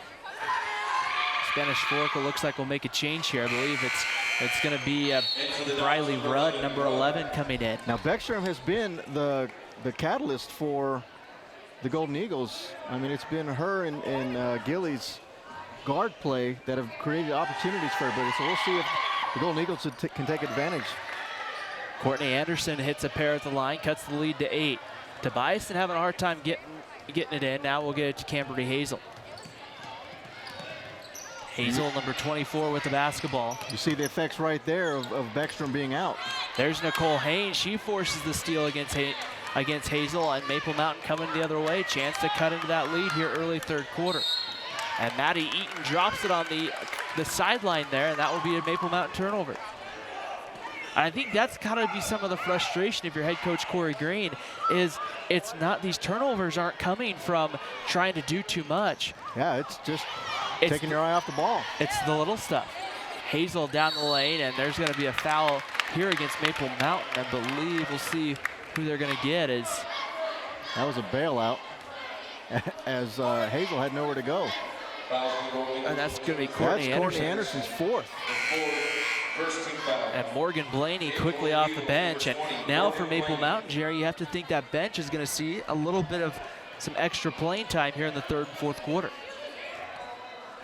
Spanish Fork, it looks like we'll make a change here. I believe it's going to be Briley Rudd, number 11, coming in. Now Beckstrom has been the catalyst for the Golden Eagles. I mean, it's been her and Gillies guard play that have created opportunities for everybody. So we'll see if the Golden Eagles can take advantage. Courtney Anderson hits a pair at the line, cuts the lead to 8. Tobiason having a hard time getting it in. Now we'll get it to Camberry Hazel. Hazel, number 24, with the basketball. You see the effects right there of Beckstrom being out. There's Nicole Hain. She forces the steal against Hazel, and Maple Mountain coming the other way. Chance to cut into that lead here early third quarter. And Maddie Eaton drops it on the sideline there, and that will be a Maple Mountain turnover. I think that's got to be some of the frustration if your head coach Corey Green is these turnovers aren't coming from trying to do too much. Yeah, it's just taking your eye off the ball. It's the little stuff. Hazel down the lane, and there's going to be a foul here against Maple Mountain. I believe we'll see who they're going to get. That was a bailout as Hazel had nowhere to go. And that's going to be Courtney Anderson. Courtney Anderson's 4th. And Morgan Blaney quickly off the bench. And now for Maple Mountain, Jerry, you have to think that bench is going to see a little bit of some extra playing time here in the third and fourth quarter.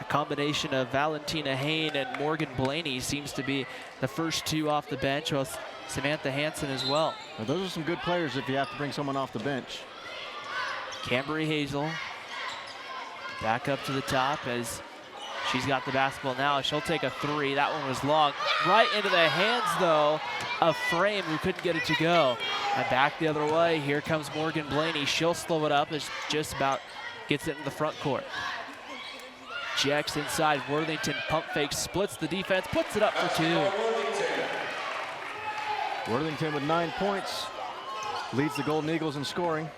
A combination of Valentina Hain and Morgan Blaney seems to be the first 2 off the bench, with Samantha Hansen as well. Now those are some good players if you have to bring someone off the bench. Camberry Hazel back up to the top as she's got the basketball now. She'll take a 3. That one was long. Right into the hands, though, of Frame, who couldn't get it to go. And back the other way, here comes Morgan Blaney. She'll slow it up as just about gets it in the front court. Jacks inside. Worthington pump fake, splits the defense, puts it up for 2. Worthington with 9 points, leads the Golden Eagles in scoring.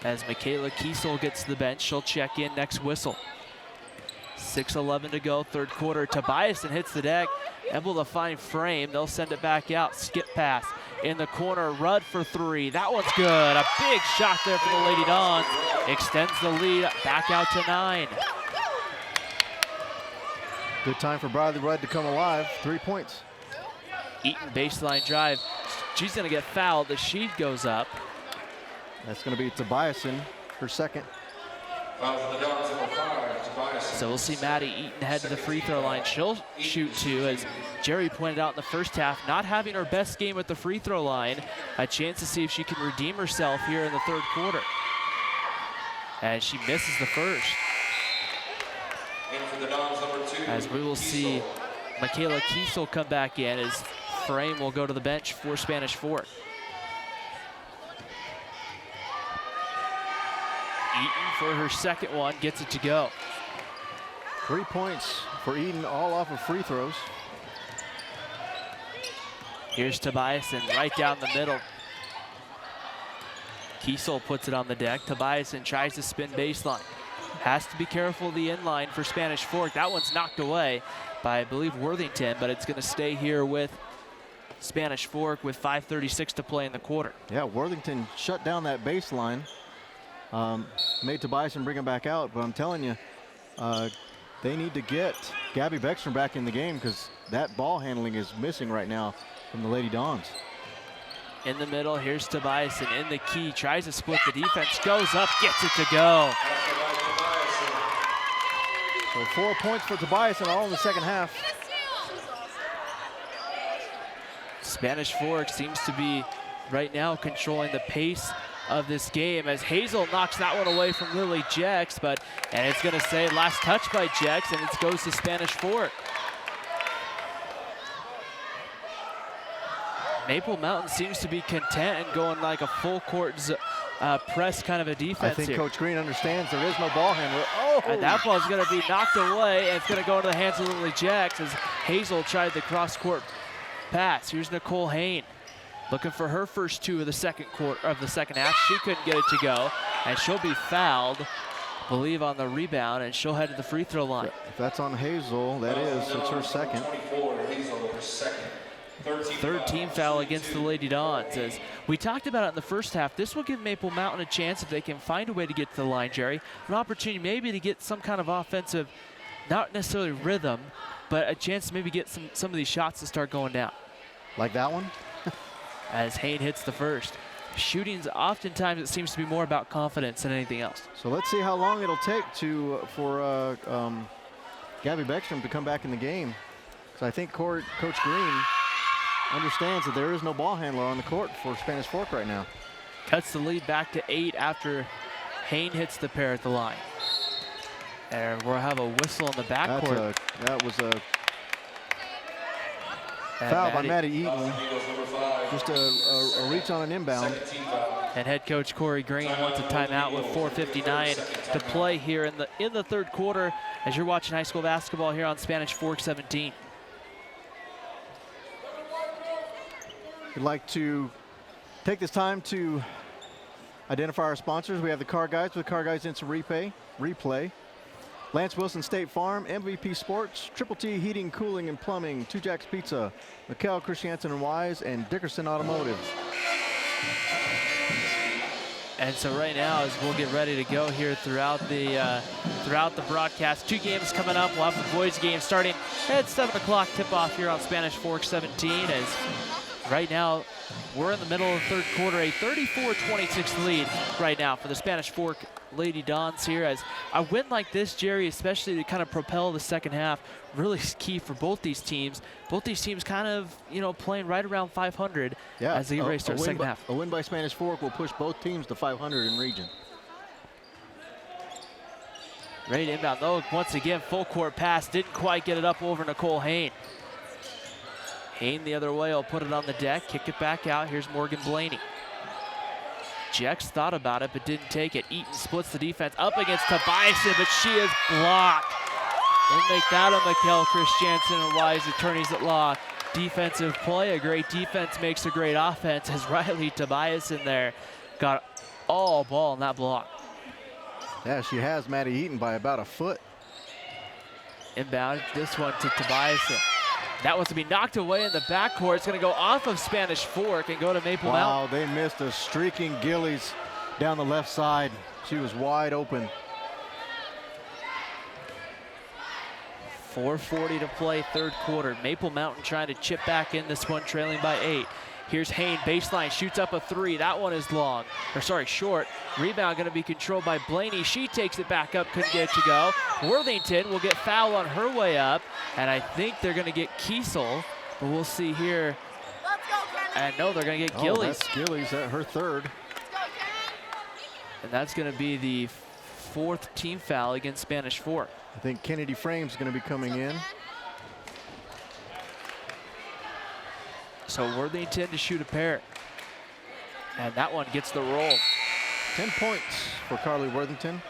As Michaela Kiesel gets to the bench, she'll check in next whistle. 6:11 to go, third quarter. Tobiason hits the deck, able to find Frame. They'll send it back out. Skip pass in the corner. Rudd for 3. That one's good. A big shot there for the Lady Dons. Extends the lead back out to 9. Good time for Briley Rudd to come alive. 3 points. Eaton baseline drive. She's going to get fouled. The sheet goes up. That's going to be Tobiason, her 2nd. So we'll see Maddie Eaton head to the free throw line. She'll shoot 2, as Jerry pointed out in the first half, not having her best game at the free throw line. A chance to see if she can redeem herself here in the third quarter. As she misses the first. As we will see Michaela Kiesel come back in, as Frame will go to the bench for Spanish Fork. Eaton for her 2nd one, gets it to go. 3 points for Eaton, all off of free throws. Here's Tobiason right down the middle. Kiesel puts it on the deck. Tobiason tries to spin baseline. Has to be careful of the inline for Spanish Fork. That one's knocked away by, I believe, Worthington, but it's going to stay here with Spanish Fork with 5:36 to play in the quarter. Yeah, Worthington shut down that baseline. Made Tobiason bring him back out, but I'm telling you, they need to get Gabby Beckstrom back in the game, because that ball handling is missing right now from the Lady Dons. In the middle, here's Tobiason in the key, tries to split the defense, goes up, gets it to go. So 4 points for Tobias and all in the second half. Spanish Fork seems to be right now controlling the pace of this game as Hazel knocks that one away from Lily Jex, and it's gonna say last touch by Jex, and it goes to Spanish Fork. Maple Mountain seems to be content and going like a full court press kind of a defense. I think here. Coach Green understands there is no ball handler. Oh! And that ball's going to be knocked away, and it's going to go into the hands of Lily Jex as Hazel tried the cross-court pass. Here's Nicole Hain looking for her first two of the second half. She couldn't get it to go, and she'll be fouled, I believe, on the rebound, and she'll head to the free throw line. If that's on Hazel, that is. It's her second. 24, Hazel, her second. Third team foul against the Lady Dons. As we talked about it in the first half, this will give Maple Mountain a chance, if they can find a way to get to the line, Jerry, an opportunity maybe to get some kind of offensive, not necessarily rhythm, but a chance to maybe get some of these shots to start going down. Like that one? As Hain hits the first. Shootings, oftentimes it seems to be more about confidence than anything else. So let's see how long it'll take for Gabby Beckstrom to come back in the game. So I think Coach Green understands that there is no ball handler on the court for Spanish Fork right now. Cuts the lead back to 8 after Hain hits the pair at the line. And we'll have a whistle in the backcourt. That was a foul by Maddie Eaton. Just a reach on an inbound. And head coach Corey Green wants a timeout with 4:59 to play here in the third quarter as you're watching high school basketball here on Spanish Fork 17. We'd like to take this time to identify our sponsors. We have the Car Guides with Car Guides Instant Replay. Lance Wilson State Farm, MVP Sports, Triple T Heating, Cooling, and Plumbing, Two Jacks Pizza, Mikkel Christiansen and Wise, and Dickerson Automotive. And so right now, as we'll get ready to go here throughout the broadcast, 2 games coming up. We'll have the boys game starting at 7 o'clock tip-off here on Spanish Fork 17. As right now, we're in the middle of the third quarter, a 34-26 lead right now for the Spanish Fork Lady Dons here. As a win like this, Jerry, especially to kind of propel the second half, really key for both these teams. Both these teams kind of, playing right around 500 as they get ready to start the second half. A win by Spanish Fork will push both teams to 500 in region. Ready to inbound, though. Once again, full court pass. Didn't quite get it up over Nicole Hain. Hain the other way, will put it on the deck, kick it back out. Here's Morgan Blaney. Jex thought about it, but didn't take it. Eaton splits the defense up against Tobiasen, but she is blocked. We'll make that a Mikkel Christiansen and Wise attorneys at law. Defensive play, a great defense makes a great offense as Riley Tobiasen there got all ball in that block. Yeah, she has Maddie Eaton by about a foot. Inbound, this one to Tobiasen. That was to be knocked away in the backcourt. It's going to go off of Spanish Fork and go to Maple Mountain. Wow, they missed a streaking Gillies down the left side. She was wide open. 4:40 to play, third quarter. Maple Mountain trying to chip back in this one, trailing by 8. Here's Hain, baseline, shoots up a 3. That one is long, short. Rebound going to be controlled by Blaney. She takes it back up, couldn't get it to go. Worthington will get fouled on her way up, and I think they're going to get Kiesel, but we'll see here. And no, they're going to get Gillies. That's Gillies, her third. And that's going to be the 4th team foul against Spanish Fork. I think Kennedy Frame's going to be coming in. So Worthington to shoot a pair. And that one gets the roll. 10 points for Carly Worthington.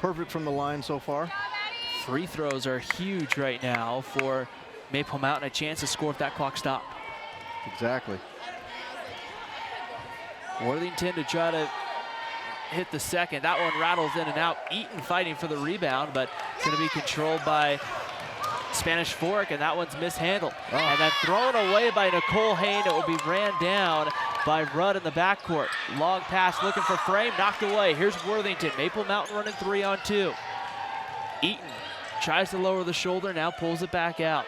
Perfect from the line so far. Free throws are huge right now for Maple Mountain, a chance to score if that clock stopped. Exactly. Worthington to try to hit the second. That one rattles in and out. Eaton fighting for the rebound, but it's going to be controlled by Spanish Fork, and that one's mishandled. Oh. And then thrown away by Nicole Hain. It will be ran down by Rudd in the backcourt. Long pass looking for Frame, knocked away. Here's Worthington. Maple Mountain running 3-on-2. Eaton tries to lower the shoulder, now pulls it back out.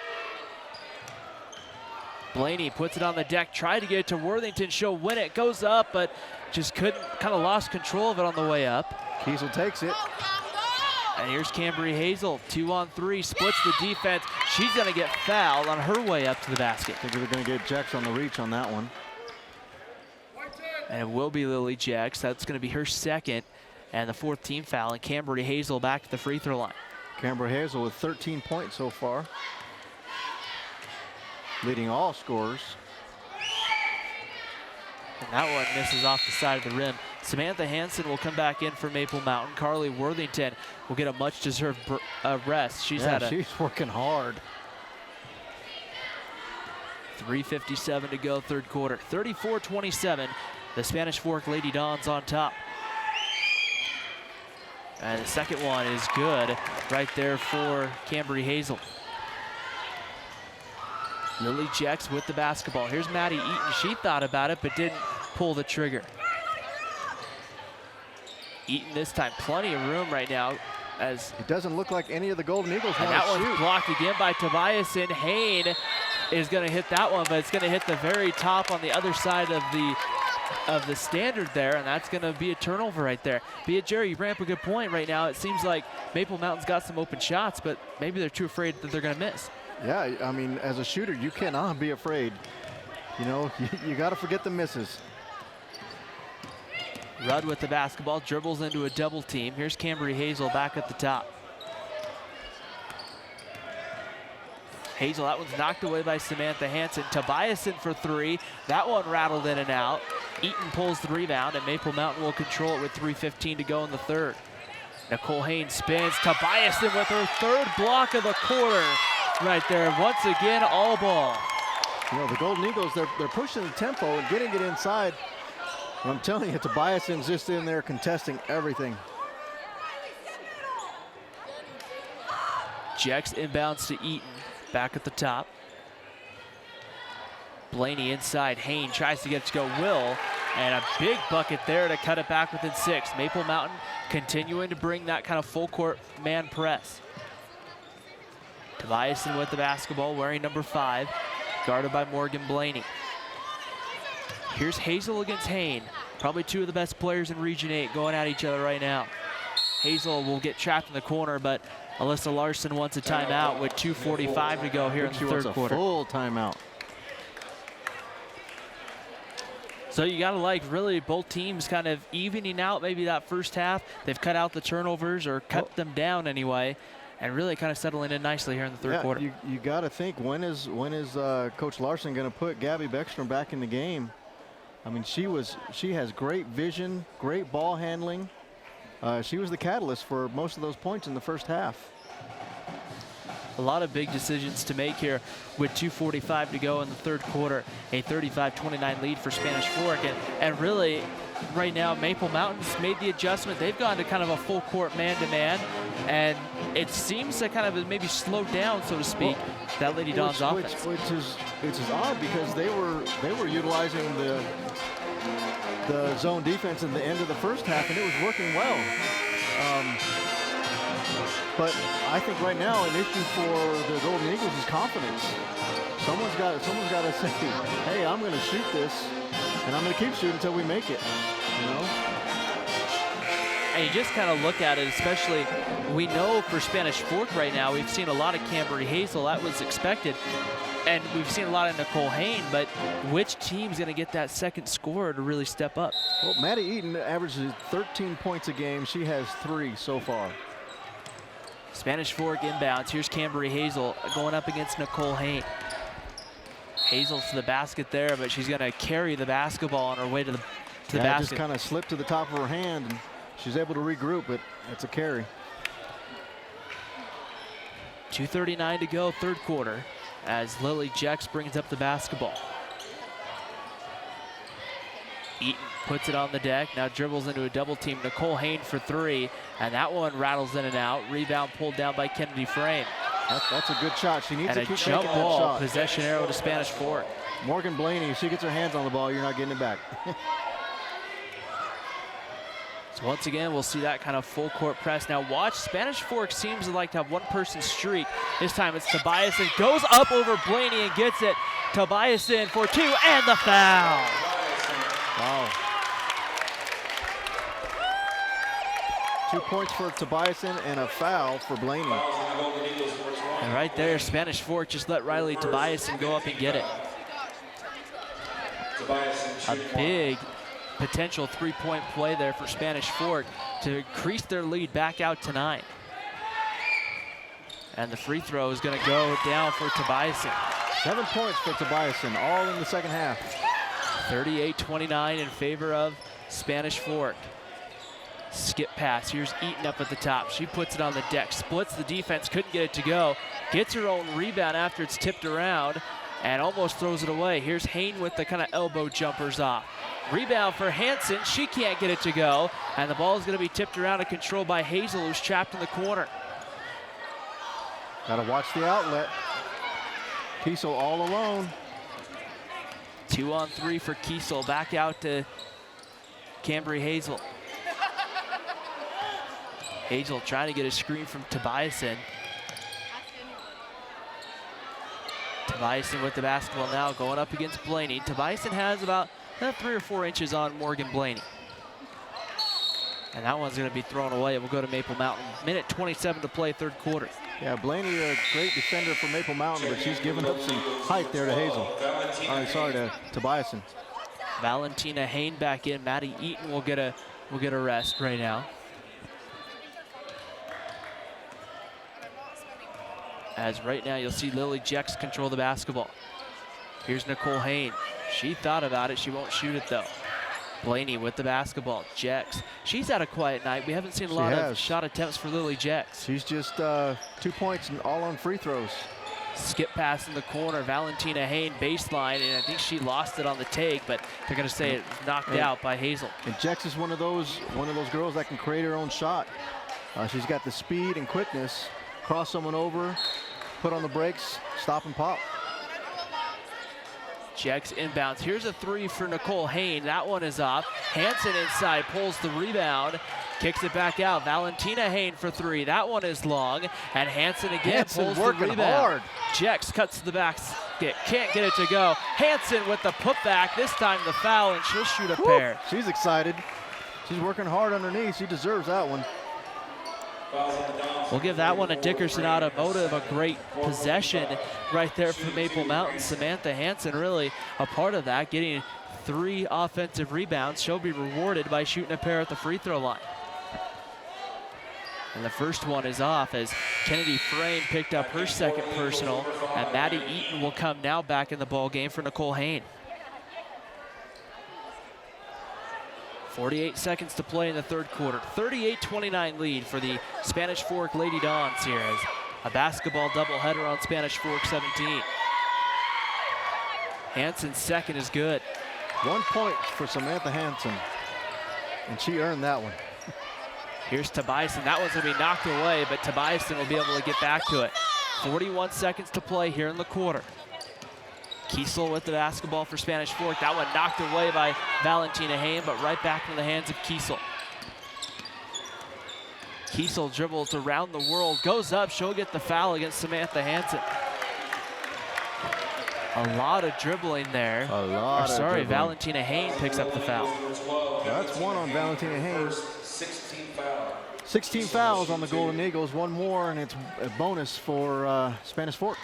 Blaney puts it on the deck, tried to get it to Worthington. She'll win it, goes up, but just couldn't, kind of lost control of it on the way up. Kiesel takes it. And here's Cambry Hazel, 2-on-3, splits the defense. She's gonna get fouled on her way up to the basket. I think they're gonna get Jex on the reach on that one. And it will be Lily Jex. That's gonna be her second and the 4th team foul. And Cambry Hazel back to the free throw line. Cambry Hazel with 13 points so far, leading all scorers. And that one misses off the side of the rim. Samantha Hansen will come back in for Maple Mountain. Carly Worthington will get a much-deserved rest. She's working hard. 3:57 to go, third quarter. 34-27. The Spanish Fork Lady Dons on top. And the second one is good right there for Cambry Hazel. Lily Jex with the basketball. Here's Maddie Eaton. She thought about it, but didn't pull the trigger. Eaton this time, plenty of room right now. As it doesn't look like any of the Golden Eagles want to shoot. That one's blocked again by Tobias, and Hain is going to hit that one, but it's going to hit the very top on the other side of the standard there, and that's going to be a turnover right there. But yeah, Jerry, you bring up a good point right now. It seems like Maple Mountain's got some open shots, but maybe they're too afraid that they're going to miss. Yeah, I mean, as a shooter, you cannot be afraid. You know, you got to forget the misses. Rudd with the basketball, dribbles into a double team. Here's Cambry Hazel back at the top. Hazel, that one's knocked away by Samantha Hansen. Tobias in for 3. That one rattled in and out. Eaton pulls the rebound, and Maple Mountain will control it with 3:15 to go in the third. Nicole Haynes spins. Tobias in with her 3rd block of the quarter. Right there, once again, all ball. You know, the Golden Eagles, they're pushing the tempo and getting it inside. And I'm telling you, Tobiason's just in there contesting everything. Jex inbounds to Eaton, back at the top. Blaney inside, Hain tries to get it to go, Will, and a big bucket there to cut it back within 6. Maple Mountain continuing to bring that kind of full court man press. Tobiason with the basketball, wearing number 5, guarded by Morgan Blaney. Here's Hazel against Hain. Probably 2 of the best players in Region 8 going at each other right now. Hazel will get trapped in the corner, but Alyssa Larson wants a timeout with 2:45 to go here in the third quarter. Full timeout. So you gotta like really both teams kind of evening out maybe that first half. They've cut out the turnovers or cut them down anyway, and really kind of settling in nicely here in the third quarter. You got to think, when is Coach Larson going to put Gabby Beckstrom back in the game? I mean, she has great vision, great ball handling. She was the catalyst for most of those points in the first half. A lot of big decisions to make here with 2:45 to go in the third quarter. A 35-29 lead for Spanish Fork, and really right now Maple Mountain's made the adjustment. They've gone to kind of a full court man-to-man, and it seems to kind of maybe slowed down, so to speak, that Lady Dons offense. Which is odd, because they were utilizing the zone defense in the end of the first half, and it was working well. But I think right now an issue for the Golden Eagles is confidence. Someone's got to say, hey, I'm going to shoot this, and I'm going to keep shooting until we make it. You know. And you just kind of look at it, especially we know for Spanish Fork right now, we've seen a lot of Cambry Hazel. That was expected. And we've seen a lot of Nicole Hain, but which team's going to get that second scorer to really step up? Well, Maddie Eaton averages 13 points a game. She has 3 so far. Spanish Fork inbounds. Here's Cambry Hazel going up against Nicole Hain. Hazel to the basket there, but she's going to carry the basketball on her way to the basket. Just kind of slipped to the top of her hand, and she's able to regroup, but it's a carry. 2:39 to go, third quarter, as Lily Jex brings up the basketball. Eaton puts it on the deck, now dribbles into a double team. Nicole Hain for 3, and that one rattles in and out. Rebound pulled down by Kennedy Frame. That's a good shot. She needs to keep making that shot. And a jump ball, possession arrow to Spanish Fork. Morgan Blaney, if she gets her hands on the ball, you're not getting it back. So once again, we'll see that kind of full court press. Now watch, Spanish Fork seems to like to have one-person streak. This time it's Tobiason, goes up over Blaney and gets it. Tobiason for 2, and the foul. Wow. 2 points for Tobiasen and a foul for Blaney. And right there, Spanish Fork just let Riley Tobiasen go up and get it. A big potential 3-point play there for Spanish Fork to increase their lead back out to 9. And the free throw is going to go down for Tobiasen. 7 points for Tobiasen, all in the second half. 38-29 in favor of Spanish Fork. Skip pass, here's Eaton up at the top. She puts it on the deck, splits the defense, couldn't get it to go. Gets her own rebound after it's tipped around and almost throws it away. Here's Hain with the kind of elbow jumpers off. Rebound for Hansen, she can't get it to go. And the ball is gonna be tipped around and controlled by Hazel, who's trapped in the corner. Gotta watch the outlet. Kiesel all alone. 2-on-3 for Kiesel, back out to Cambry Hazel. Hazel trying to get a screen from Tobiasen. Tobiasen with the basketball now, going up against Blaney. Tobiasen has about 3 or 4 inches on Morgan Blaney. And that one's gonna be thrown away. It will go to Maple Mountain. Minute 27 to play, third quarter. Yeah, Blaney, a great defender for Maple Mountain, but she's giving up some height there to Hazel. Sorry, to Tobiasen. Valentina Hain back in. Maddie Eaton will get a rest right now. As right now you'll see Lily Jex control the basketball. Here's Nicole Hain. She thought about it, she won't shoot it though. Blaney with the basketball. Jex, she's had a quiet night. We haven't seen a lot of shot attempts for Lily Jex. She's just 2 points and all on free throws. Skip pass in the corner. Valentina Hain baseline, and I think she lost it on the take, but they're going to say it knocked out by Hazel. And Jex is one of those girls that can create her own shot. She's got the speed and quickness. Cross someone over, put on the brakes, stop and pop. Jex inbounds. Here's a 3 for Nicole Hain. That one is off. Hansen inside pulls the rebound, kicks it back out. Valentina Hain for 3. That one is long, and Hansen again pulls the rebound. Hard. Jex cuts to the basket, can't get it to go. Hansen with the putback. This time the foul, and she'll shoot a pair. She's excited. She's working hard underneath. She deserves that one. We'll give that one to Dickerson Automotive, a great possession right there for Maple Mountain. Samantha Hansen really a part of that, getting 3 offensive rebounds. She'll be rewarded by shooting a pair at the free throw line. And the first one is off as Kennedy Frame picked up her second personal, and Maddie Eaton will come now back in the ball game for Nicole Hain. 48 seconds to play in the third quarter. 38-29 lead for the Spanish Fork Lady Dons here as a basketball doubleheader on Spanish Fork 17. Hansen's second is good. 1 point for Samantha Hansen, and she earned that one. Here's Tobiasen. That one's gonna be knocked away, but Tobiasen will be able to get back to it. 41 seconds to play here in the quarter. Kiesel with the basketball for Spanish Fork. That one knocked away by Valentina Hain, but right back into the hands of Kiesel. Kiesel dribbles around the world, goes up, she'll get the foul against Samantha Hansen. A lot of dribbling there. Sorry, Valentina Hain picks up the foul. That's one on Valentina Hain. 16 fouls on the Golden Eagles, one more, and it's a bonus for Spanish Fork.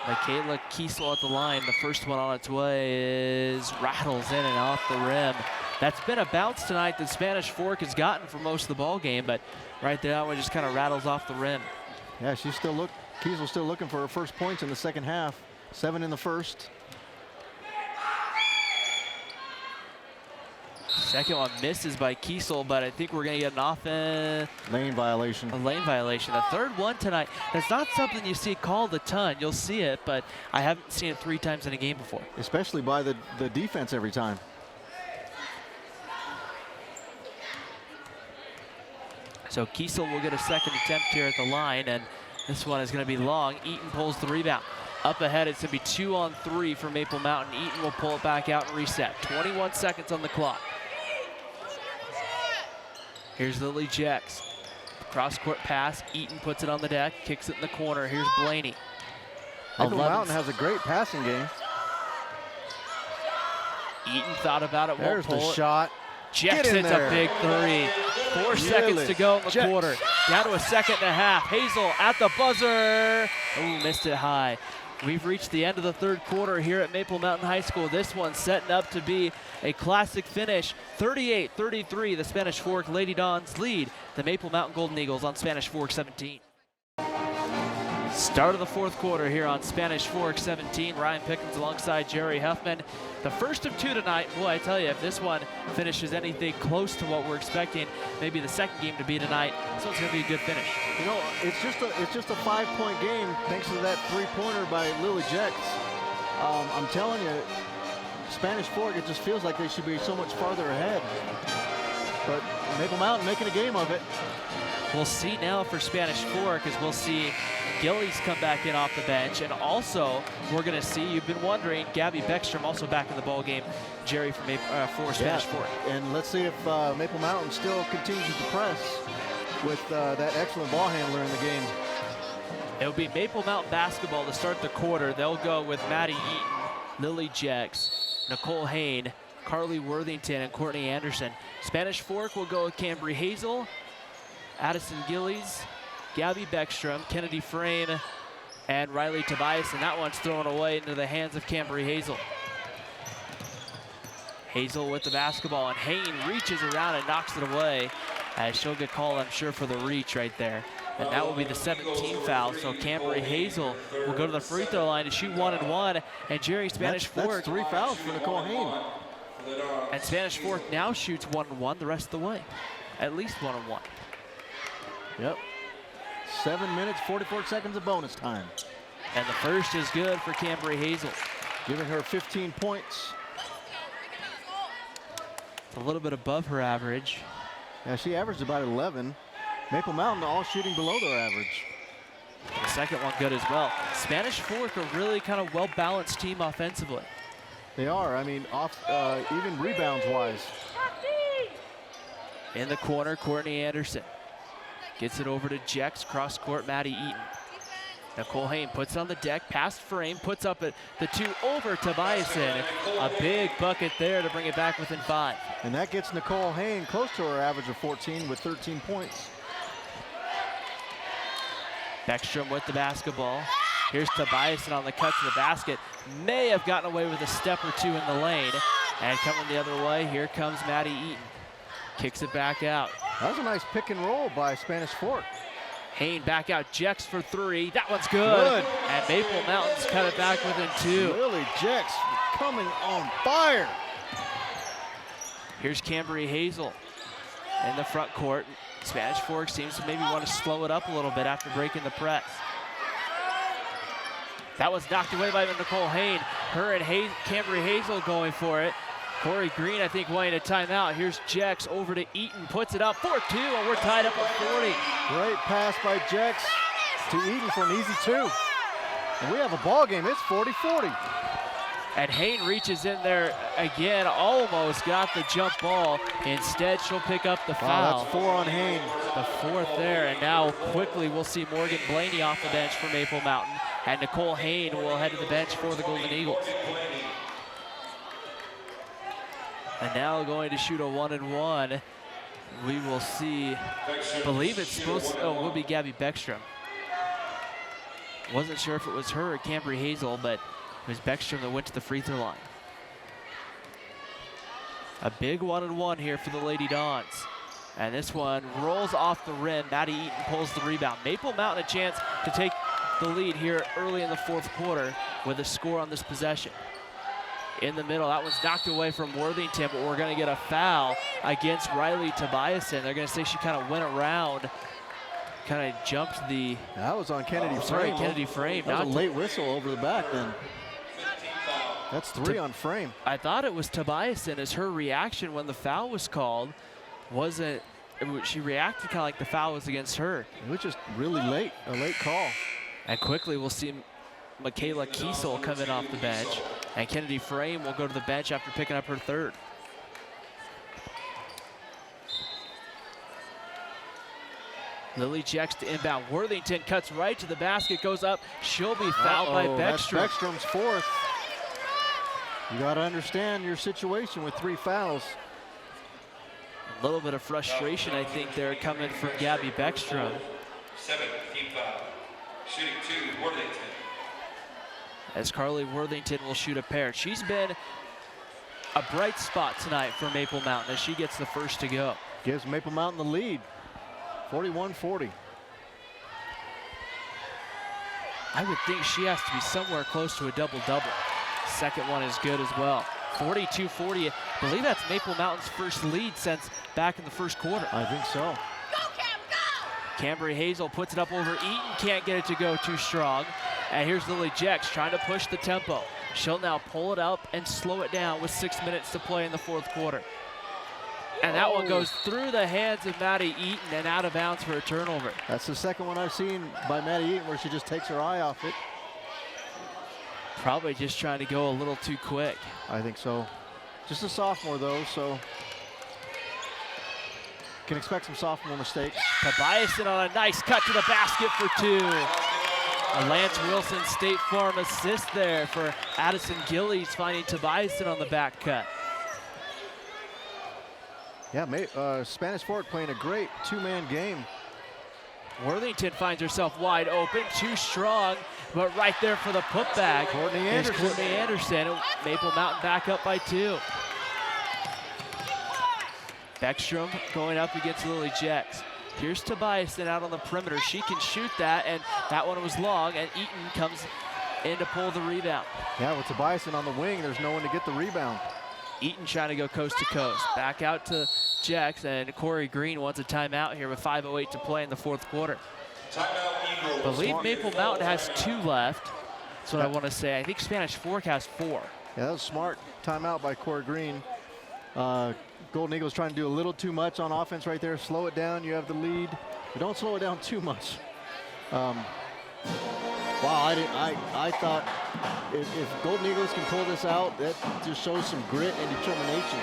Michaela Kiesel at the line. The first one on its way rattles in and off the rim. That's been a bounce tonight that Spanish Fork has gotten for most of the ball game, but right there, that one just kind of rattles off the rim. Yeah, Kiesel's still looking for her first points in the second half. 7 in the first. Second one misses by Kiesel, but I think we're going to get an offense. Lane violation. A lane violation. The third one tonight. That's not something you see called a ton. You'll see it, but I haven't seen it 3 times in a game before. Especially by the defense every time. So Kiesel will get a second attempt here at the line, and this one is going to be long. Eaton pulls the rebound. Up ahead, it's going to be 2 on 3 for Maple Mountain. Eaton will pull it back out and reset. 21 seconds on the clock. Here's Lily Jex. Cross-court pass. Eaton puts it on the deck, kicks it in the corner. Here's Blaney. Maple Mountain has a great passing game. Eaton thought about it, won't There's the pull it. shot. Jex Get in hits there. a big three. 4 seconds to go in the Jex. quarter. Down to a second and a half. Hazel at the buzzer. Ooh, missed it high. We've reached the end of the third quarter here at Maple Mountain High School. This one's setting up to be a classic finish. 38-33, the Spanish Fork Lady Dons lead the Maple Mountain Golden Eagles on Spanish Fork 17. Start of the fourth quarter here on Spanish Fork 17. Ryan Pickens alongside Jerry Huffman. The first of 2 tonight. Boy, I tell you, if this one finishes anything close to what we're expecting, maybe the second game to be tonight, so it's going to be a good finish. You know, it's just a 5-point game thanks to that 3-pointer by Lily Jex. I'm telling you, Spanish Fork, it just feels like they should be so much farther ahead. But Maple Mountain making a game of it. We'll see now for Spanish Fork as we'll see Gillies come back in off the bench, and also we're going to see, you've been wondering, Gabby Beckstrom also back in the ball game. Jerry for Spanish Fork. And let's see if Maple Mountain still continues to press with that excellent ball handler in the game. It'll be Maple Mountain basketball to start the quarter. They'll go with Maddie Eaton, Lily Jex, Nicole Hain, Carly Worthington, and Courtney Anderson. Spanish Fork will go with Cambry Hazel, Addison Gillies, Gabby Beckstrom, Kennedy Frame, and Riley Tobias, and that one's thrown away into the hands of Cambry Hazel. Hazel with the basketball, and Hain reaches around and knocks it away, as she'll get called, I'm sure, for the reach right there. And that will be the 17th foul, so Cambry Hazel will go to the free throw line to shoot 1 and 1, and Jerry Spanish Fork. That's 3 fouls for Nicole Hain. And Spanish Fork now shoots 1 and 1 the rest of the way. At least 1 and 1. Yep. 7 minutes, 44 seconds of bonus time. And the first is good for Cambry Hazel. Giving her 15 points. It's a little bit above her average. Yeah, she averaged about 11. Maple Mountain all shooting below their average. The second one good as well. Spanish Fork a really kind of well-balanced team offensively. They are, I mean, even rebounds-wise. In the corner, Courtney Anderson. Gets it over to Jex, cross court, Maddie Eaton. Nicole Hain puts it on the deck, past Frame, puts up the 2 over Tobiasen. A big bucket there to bring it back within 5. And that gets Nicole Hain close to her average of 14 with 13 points. Beckstrom with the basketball. Here's Tobiasen on the cut to the basket. May have gotten away with a step or 2 in the lane. And coming the other way, here comes Maddie Eaton. Kicks it back out. That was a nice pick and roll by Spanish Fork. Hain back out, Jex for 3. That one's good. And Maple Mountains cut it back within 2. Lily Jex coming on fire. Here's Cambry Hazel in the front court. Spanish Fork seems to maybe want to slow it up a little bit after breaking the press. That was knocked away by Nicole Hain. Her and Cambry Hazel going for it. Corey Green, I think, wanting a timeout. Here's Jex over to Eaton, puts it up 4-2, and we're tied up at 40. Great pass by Jex to Eaton for an easy 2. And we have a ball game. It's 40-40. And Hain reaches in there again, almost got the jump ball. Instead, she'll pick up the foul. That's 4 on Hain. The 4th there, and now quickly we'll see Morgan Blaney off the bench for Maple Mountain, and Nicole Hain will head to the bench for the Golden Eagles. And now going to shoot a 1 and 1. We will see, I believe it's supposed to, it will be Gabby Beckstrom. Wasn't sure if it was her or Cambry Hazel, but it was Beckstrom that went to the free throw line. A big 1 and 1 here for the Lady Dons. And this one rolls off the rim. Maddie Eaton pulls the rebound. Maple Mountain a chance to take the lead here early in the fourth quarter with a score on this possession. In the middle, that one's knocked away from Worthington, but we're gonna get a foul against Riley Tobiasen. They're gonna say she kind of went around, kind of jumped the— That was on Kennedy Frame. Sorry, Kennedy Frame. That was a late whistle over the back then. That's 3 on Frame. I thought it was Tobiasen, as her reaction when the foul was called wasn't, she reacted kind of like the foul was against her. It was just really late, a late call. And quickly we'll see Michaela Kiesel come in off the bench, and Kennedy Frame will go to the bench after picking up her 3rd. Lily Jex to inbound. Worthington cuts right to the basket, goes up. She'll be fouled by Beckstrom. That's Beckstrom's 4th. You got to understand your situation with 3 fouls. A little bit of frustration, I think, there coming from Gabby Beckstrom. 7, team foul. Shooting 2, Worthington. As Carly Worthington will shoot a pair. She's been a bright spot tonight for Maple Mountain as she gets the first to go. Gives Maple Mountain the lead, 41-40. I would think she has to be somewhere close to a double-double. Second one is good as well. 42-40. I believe that's Maple Mountain's first lead since back in the first quarter. I think so. Go, Cam, go! Cambry Hazel puts it up over Eaton. Can't get it to go too strong. And here's Lily Jex trying to push the tempo. She'll now pull it up and slow it down with 6 minutes to play in the fourth quarter. And that one goes through the hands of Maddie Eaton and out of bounds for a turnover. That's the second one I've seen by Maddie Eaton where she just takes her eye off it. Probably just trying to go a little too quick. I think so. Just a sophomore though, so can expect some sophomore mistakes. Tobiasen on a nice cut to the basket for 2. A Lance Wilson State Farm assist there for Addison Gillies, finding Tobiasen on the back cut. Yeah, Spanish Fork playing a great 2-man game. Worthington finds herself wide open, too strong, but right there for the putback. Courtney is Anderson. Courtney Anderson. Maple Mountain back up by 2. Beckstrom going up against Lily Jex. Here's Tobiasen out on the perimeter. She can shoot that, and that one was long, and Eaton comes in to pull the rebound. Yeah, with Tobiasen on the wing, there's no one to get the rebound. Eaton trying to go coast to coast. Back out to Jex, and Corey Green wants a timeout here with 5:08 to play in the fourth quarter. Timeout, Eagles. I believe Maple Mountain has 2 left. That's what I want to say. I think Spanish Fork has 4. Yeah, that was smart timeout by Corey Green. Golden Eagles trying to do a little too much on offense right there. Slow it down, you have the lead. But don't slow it down too much. Wow, I thought if Golden Eagles can pull this out, that just shows some grit and determination.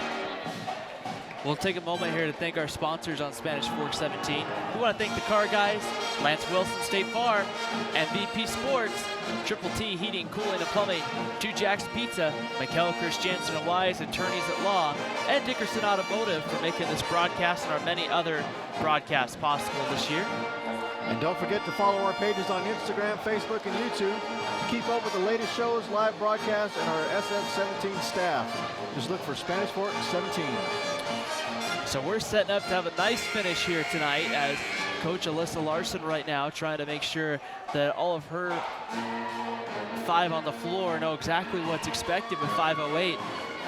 We'll take a moment here to thank our sponsors on Spanish Fork 17. We want to thank the car guys, Lance Wilson State Farm, MVP Sports, Triple T Heating, Cooling, and Plumbing, 2 Jack's Pizza, Mikel Christiansen and Wise, Attorneys at Law, and Dickerson Automotive for making this broadcast and our many other broadcasts possible this year. And don't forget to follow our pages on Instagram, Facebook, and YouTube to keep up with the latest shows, live broadcasts, and our SF17 staff. Just look for Spanish Fork 17. So we're setting up to have a nice finish here tonight as Coach Alyssa Larson right now trying to make sure that all of her 5 on the floor know exactly what's expected with 5:08.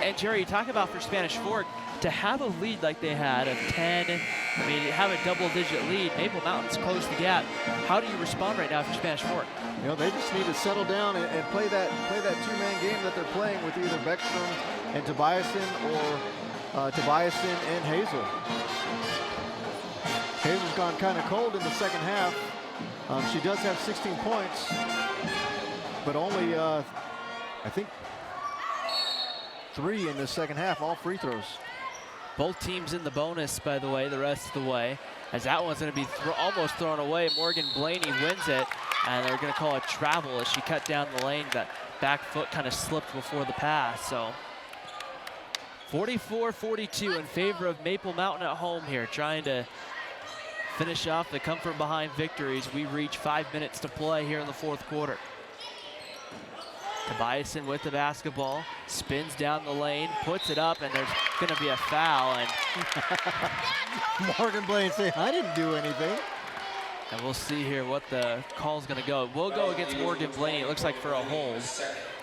And Jerry, you talk about for Spanish Fork, to have a lead like they had of 10, I mean, have a double-digit lead, Maple Mountain's closed the gap. How do you respond right now for Spanish Fork? You know, they just need to settle down and play that 2-man game that they're playing with either Beckstrom and Tobiasen or Tobiasen and Hazel. Hazel's gone kind of cold in the second half. She does have 16 points, but only, I think, 3 in the second half, all free throws. Both teams in the bonus, by the way, the rest of the way, as that one's going to be almost thrown away. Morgan Blaney wins it, and they're going to call it travel as she cut down the lane. That back foot kind of slipped before the pass, so 44-42 in favor of Maple Mountain at home here, trying to finish off the come-from-behind victories. We reach 5 minutes to play here in the fourth quarter. Tobiasen with the basketball, spins down the lane, puts it up, and there's going to be a foul. And Morgan Blaine saying, I didn't do anything. And we'll see here what the call's going to go. We'll go against Morgan Blaney, it looks like for a hold.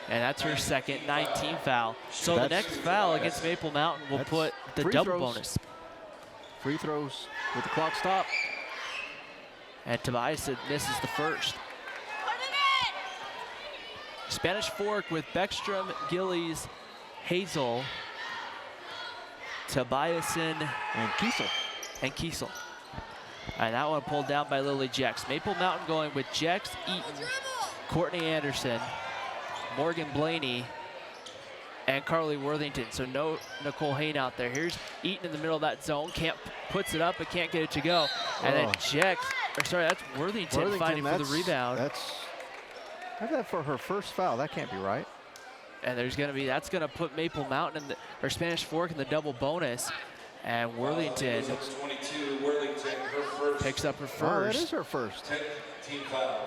And that's her second 19 foul. So the next foul against Maple Mountain will put the double bonus. Free throws with the clock stopped. And Tobiasen misses the first. Spanish Fork with Beckstrom, Gillies, Hazel, Tobiasen, and Kiesel. And that one pulled down by Lily Jex. Maple Mountain going with Jex, Eaton, Courtney Anderson, Morgan Blaney, and Carly Worthington. So no Nicole Hain out there. Here's Eaton in the middle of that zone. Puts it up, but can't get it to go. And then Jex, or sorry, that's Worthington fighting for the rebound. That's that for her first foul. That can't be right. And that's gonna put Maple Mountain or Spanish Fork in the double bonus. And Worthington picks up her first. Oh, that is her first.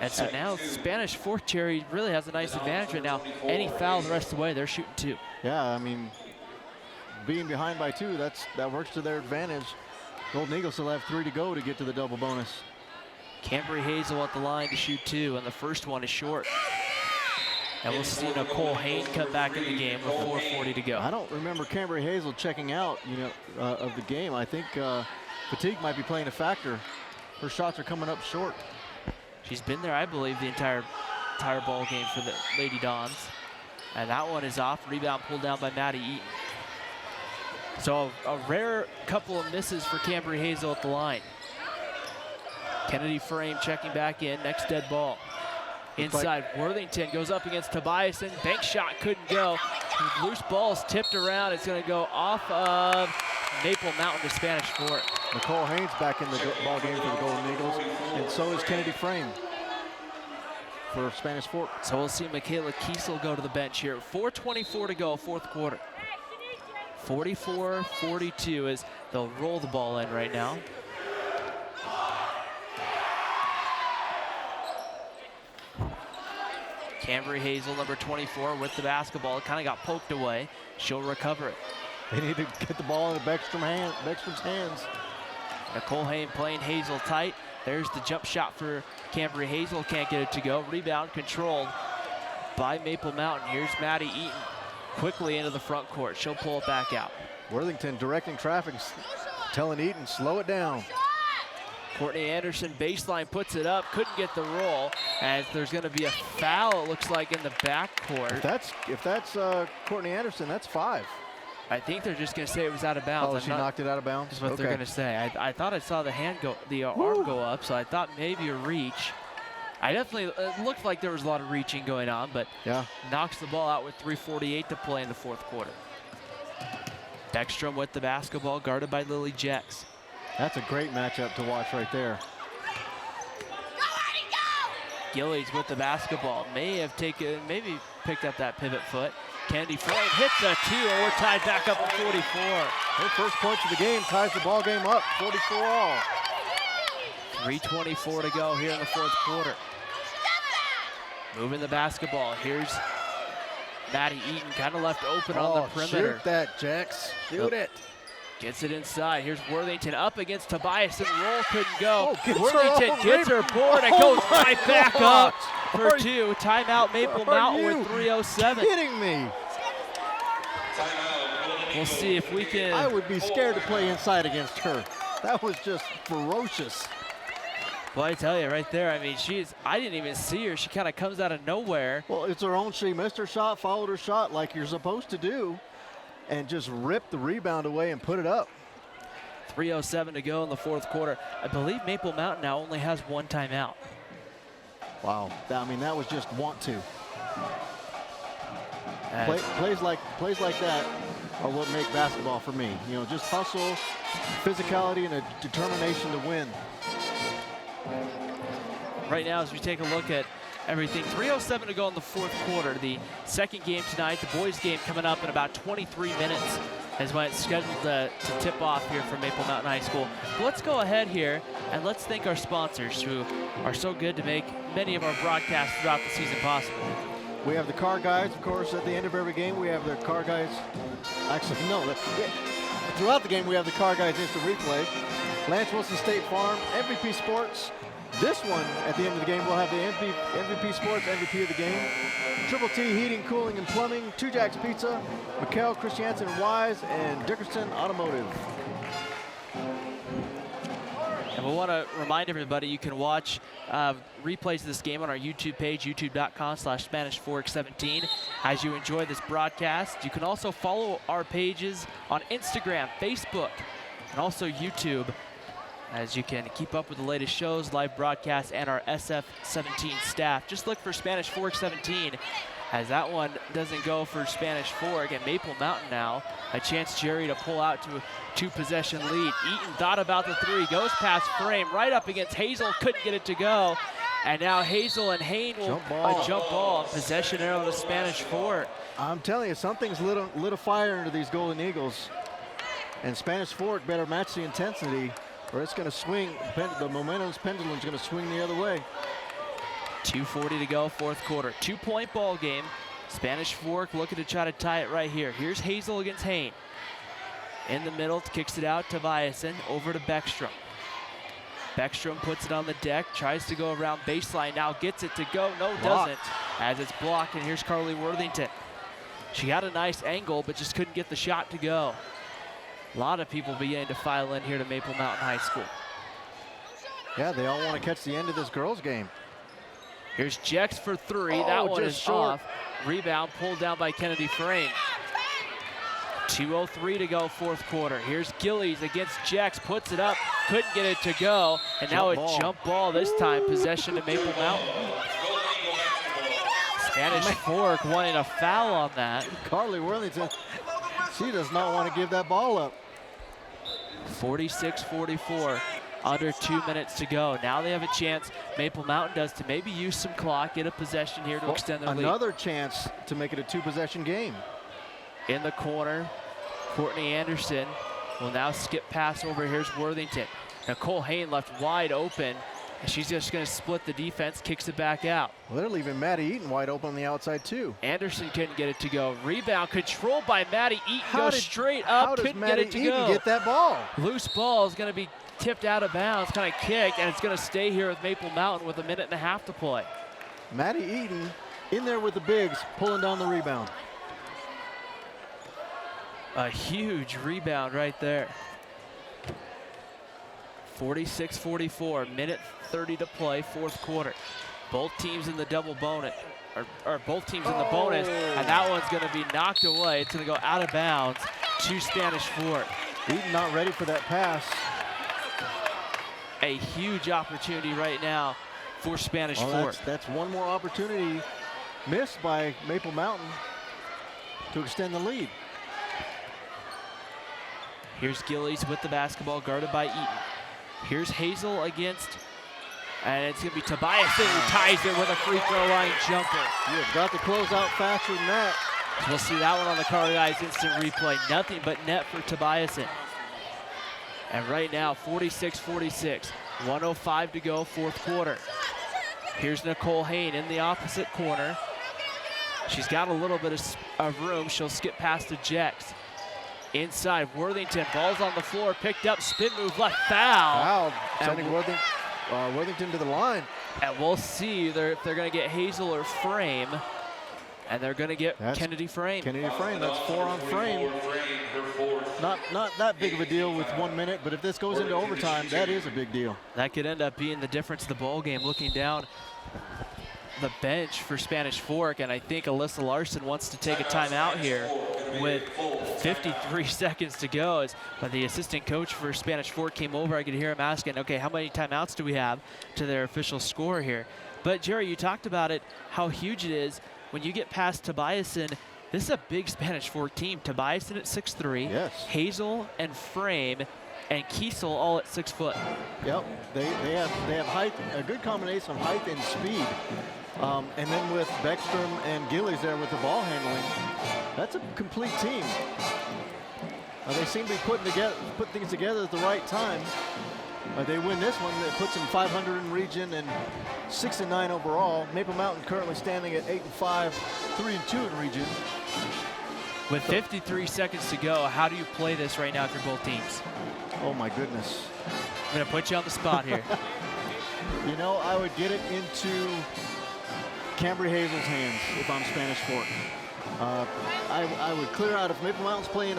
And so now Spanish Fork, Jerry, really has a nice advantage right now. Any foul the rest of the way, they're shooting 2. Yeah, I mean, being behind by 2, that works to their advantage. Golden Eagles still have 3 to go to get to the double bonus. Cambry Hazel at the line to shoot 2, and the first one is short. And we'll see Nicole Hain come back in the game with 4:40 to go. I don't remember Cambry Hazel checking out, of the game. I think fatigue might be playing a factor. Her shots are coming up short. She's been there, I believe, the entire ball game for the Lady Dons. And that one is off. Rebound pulled down by Maddie Eaton. So a rare couple of misses for Cambry Hazel at the line. Kennedy Frame checking back in. Next dead ball. Inside, Worthington goes up against Tobias, and bank shot couldn't go. Loose ball's tipped around. It's going to go off of Maple Mountain to Spanish Fork. Nicole Haynes back in the ball game for the Golden Eagles, and so is Kennedy Frame for Spanish Fork. So we'll see Michaela Kiesel go to the bench here. 4:24 to go, fourth quarter. 44-42 as they'll roll the ball in right now. Cambry Hazel, number 24, with the basketball. It kind of got poked away. She'll recover it. They need to get the ball into Beckstrom's hands. Nicole Hain playing Hazel tight. There's the jump shot for Cambry Hazel. Can't get it to go. Rebound controlled by Maple Mountain. Here's Maddie Eaton quickly into the front court. She'll pull it back out. Worthington directing traffic, telling Eaton, slow it down. Courtney Anderson baseline puts it up, couldn't get the roll, as there's going to be a foul, it looks like, in the backcourt. If that's Courtney Anderson, that's 5. I think they're just going to say it was out of bounds. Oh, she knocked it out of bounds? That's what they're going to say. I thought I saw the arm go up, so I thought maybe a reach. It looked like there was a lot of reaching going on, but yeah, knocks the ball out with 3:48 to play in the fourth quarter. Beckstrom with the basketball, guarded by Lily Jex. That's a great matchup to watch right there. Gillies with the basketball. Maybe picked up that pivot foot. Kennedy Frame hits a 2, and we're tied back up at 44. Her first points of the game ties the ball game up, 44 all. 3:24 to go here in the fourth quarter. Moving the basketball. Here's Maddie Eaton, kind of left open on the perimeter. Shoot that, Jex. Shoot it. Gets it inside. Here's Worthington up against Tobias, and roll couldn't go. Oh, Worthington gets her board and goes right back up for 2. Timeout Maple Mountain with 3:07. Kidding me? We'll see if we can. I would be scared to play inside against her. That was just ferocious. Well, I tell you right there, I mean, I didn't even see her. She kind of comes out of nowhere. Well, it's her own. She missed her shot, followed her shot like you're supposed to do, and just ripped the rebound away and put it up. 3:07 to go in the fourth quarter. I believe Maple Mountain now only has 1 timeout. Wow, that was just want to. Plays like that are what make basketball for me. Just hustle, physicality, and a determination to win. Right now, as we take a look at everything, 3:07 to go in the fourth quarter. The second game tonight, the boys game coming up in about 23 minutes is when it's scheduled to tip off here from Maple Mountain High School. But let's go ahead here and let's thank our sponsors who are so good to make many of our broadcasts throughout the season possible. We have the car guides, of course, at the end of every game. We have the car guides. Actually, no, throughout the game, we have the car guides instant replay. Lance Wilson State Farm, MVP Sports. This one, at the end of the game, we'll have the MVP Sports, MVP of the game. Triple T Heating, Cooling, and Plumbing. Two Jacks Pizza, Mikkel Christiansen Wise, and Dickerson Automotive. And we want to remind everybody you can watch replays of this game on our YouTube page, youtube.com/SpanishFork17. As you enjoy this broadcast, you can also follow our pages on Instagram, Facebook, and also YouTube, as you can keep up with the latest shows, live broadcasts, and our SF17 staff. Just look for Spanish Fork 17, as that one doesn't go for Spanish Fork. And Maple Mountain now, a chance, Jerry, to pull out to a 2-possession lead. Eaton thought about the 3, goes past Frame, right up against Hazel, couldn't get it to go. And now Hazel and Hain will jump ball. Possession arrow to Spanish Fort. I'm telling you, something's lit a fire into these Golden Eagles. And Spanish Fort better match the intensity, or it's going to swing. The momentum's pendulum's going to swing the other way. 2:40 to go, fourth quarter. 2-point ball game. Spanish Fork looking to try to tie it right here. Here's Hazel against Hain. In the middle, kicks it out to Viason, over to Beckstrom. Beckstrom puts it on the deck, tries to go around baseline, now gets it to go. No, doesn't, as it's blocked, and here's Carly Worthington. She had a nice angle, but just couldn't get the shot to go. A lot of people beginning to file in here to Maple Mountain High School. Yeah, they all want to catch the end of this girls' game. Here's Jex for three. That one is off. Rebound pulled down by Kennedy Frame. 2:03 to go, fourth quarter. Here's Gillies against Jex, puts it up, couldn't get it to go, and now a jump ball this time, possession to Maple Mountain. Spanish Fork wanting a foul on that. Carly Worthington, she does not want to give that ball up. 46-44, under 2 minutes to go. Now they have a chance, Maple Mountain does, to maybe use some clock, get a possession here to extend their lead. Another chance to make it a two-possession game. In the corner, Courtney Anderson will now skip pass over. Here's Worthington. Nicole Hain left wide open, and she's just going to split the defense, kicks it back out. Well, they're leaving Maddie Eaton wide open on the outside, too. Anderson couldn't get it to go. Rebound controlled by Maddie Eaton, goes straight up, couldn't get it to go. How does Maddie Eaton get that ball? Loose ball is going to be tipped out of bounds, kind of kicked, and it's going to stay here with Maple Mountain with 1.5 minutes to play. Maddie Eaton in there with the bigs, pulling down the rebound. A huge rebound right there. 46-44, minute 30 to play, fourth quarter. Both teams in the double bonus, or both teams in the bonus, and that one's going to be knocked away. It's going to go out of bounds to Spanish Fort. Eaton not ready for that pass. A huge opportunity right now for Spanish Fort. That's one more opportunity missed by Maple Mountain to extend the lead. Here's Gillies with the basketball, guarded by Eaton. Here's Hazel against, and it's going to be Tobias who ties it with a free throw line jumper. You have got to close out faster than that. We'll see that one on the Carly Eyes instant replay. Nothing but net for Tobiasen. And right now, 46-46, 1:05 to go, fourth quarter. Here's Nicole Hain in the opposite corner. She's got a little bit of room. She'll skip past the Jex. Inside, Worthington, ball's on the floor, picked up, spin move, left, foul. Sending Worthington to the line. And we'll see if they're going to get Hazel or Frame. And they're going to get Kennedy Frame. Kennedy Frame, that's 4 on Frame. Not that big of a deal with 1 minute, but if this goes into overtime, that is a big deal. That could end up being the difference of the ball game. Looking down the bench for Spanish Fork, and I think Alyssa Larson wants to take a timeout here with 53 seconds to go. But the assistant coach for Spanish Fork came over. I could hear him asking, okay, how many timeouts do we have to their official score here? But Jerry, you talked about it, how huge it is when you get past Tobiasen. This is a big Spanish Fork team. Tobiasen at 6'3", yes. Hazel and Frame and Kiesel all at 6 foot. Yep, they have height, a good combination of height and speed. And then with Beckstrom and Gillies there with the ball handling, that's a complete team. They seem to be put things together at the right time. They win this one, that puts them 500 in region and 6-9 overall. Maple Mountain currently standing at 8-5, 3-2 in region. With 53 seconds to go, how do you play this right now if you're both teams? Oh my goodness. I'm gonna put you on the spot here. You know, I would get it into Cambry Hazel's hands if I'm Spanish Fork. I would clear out, if Maple Mountain's playing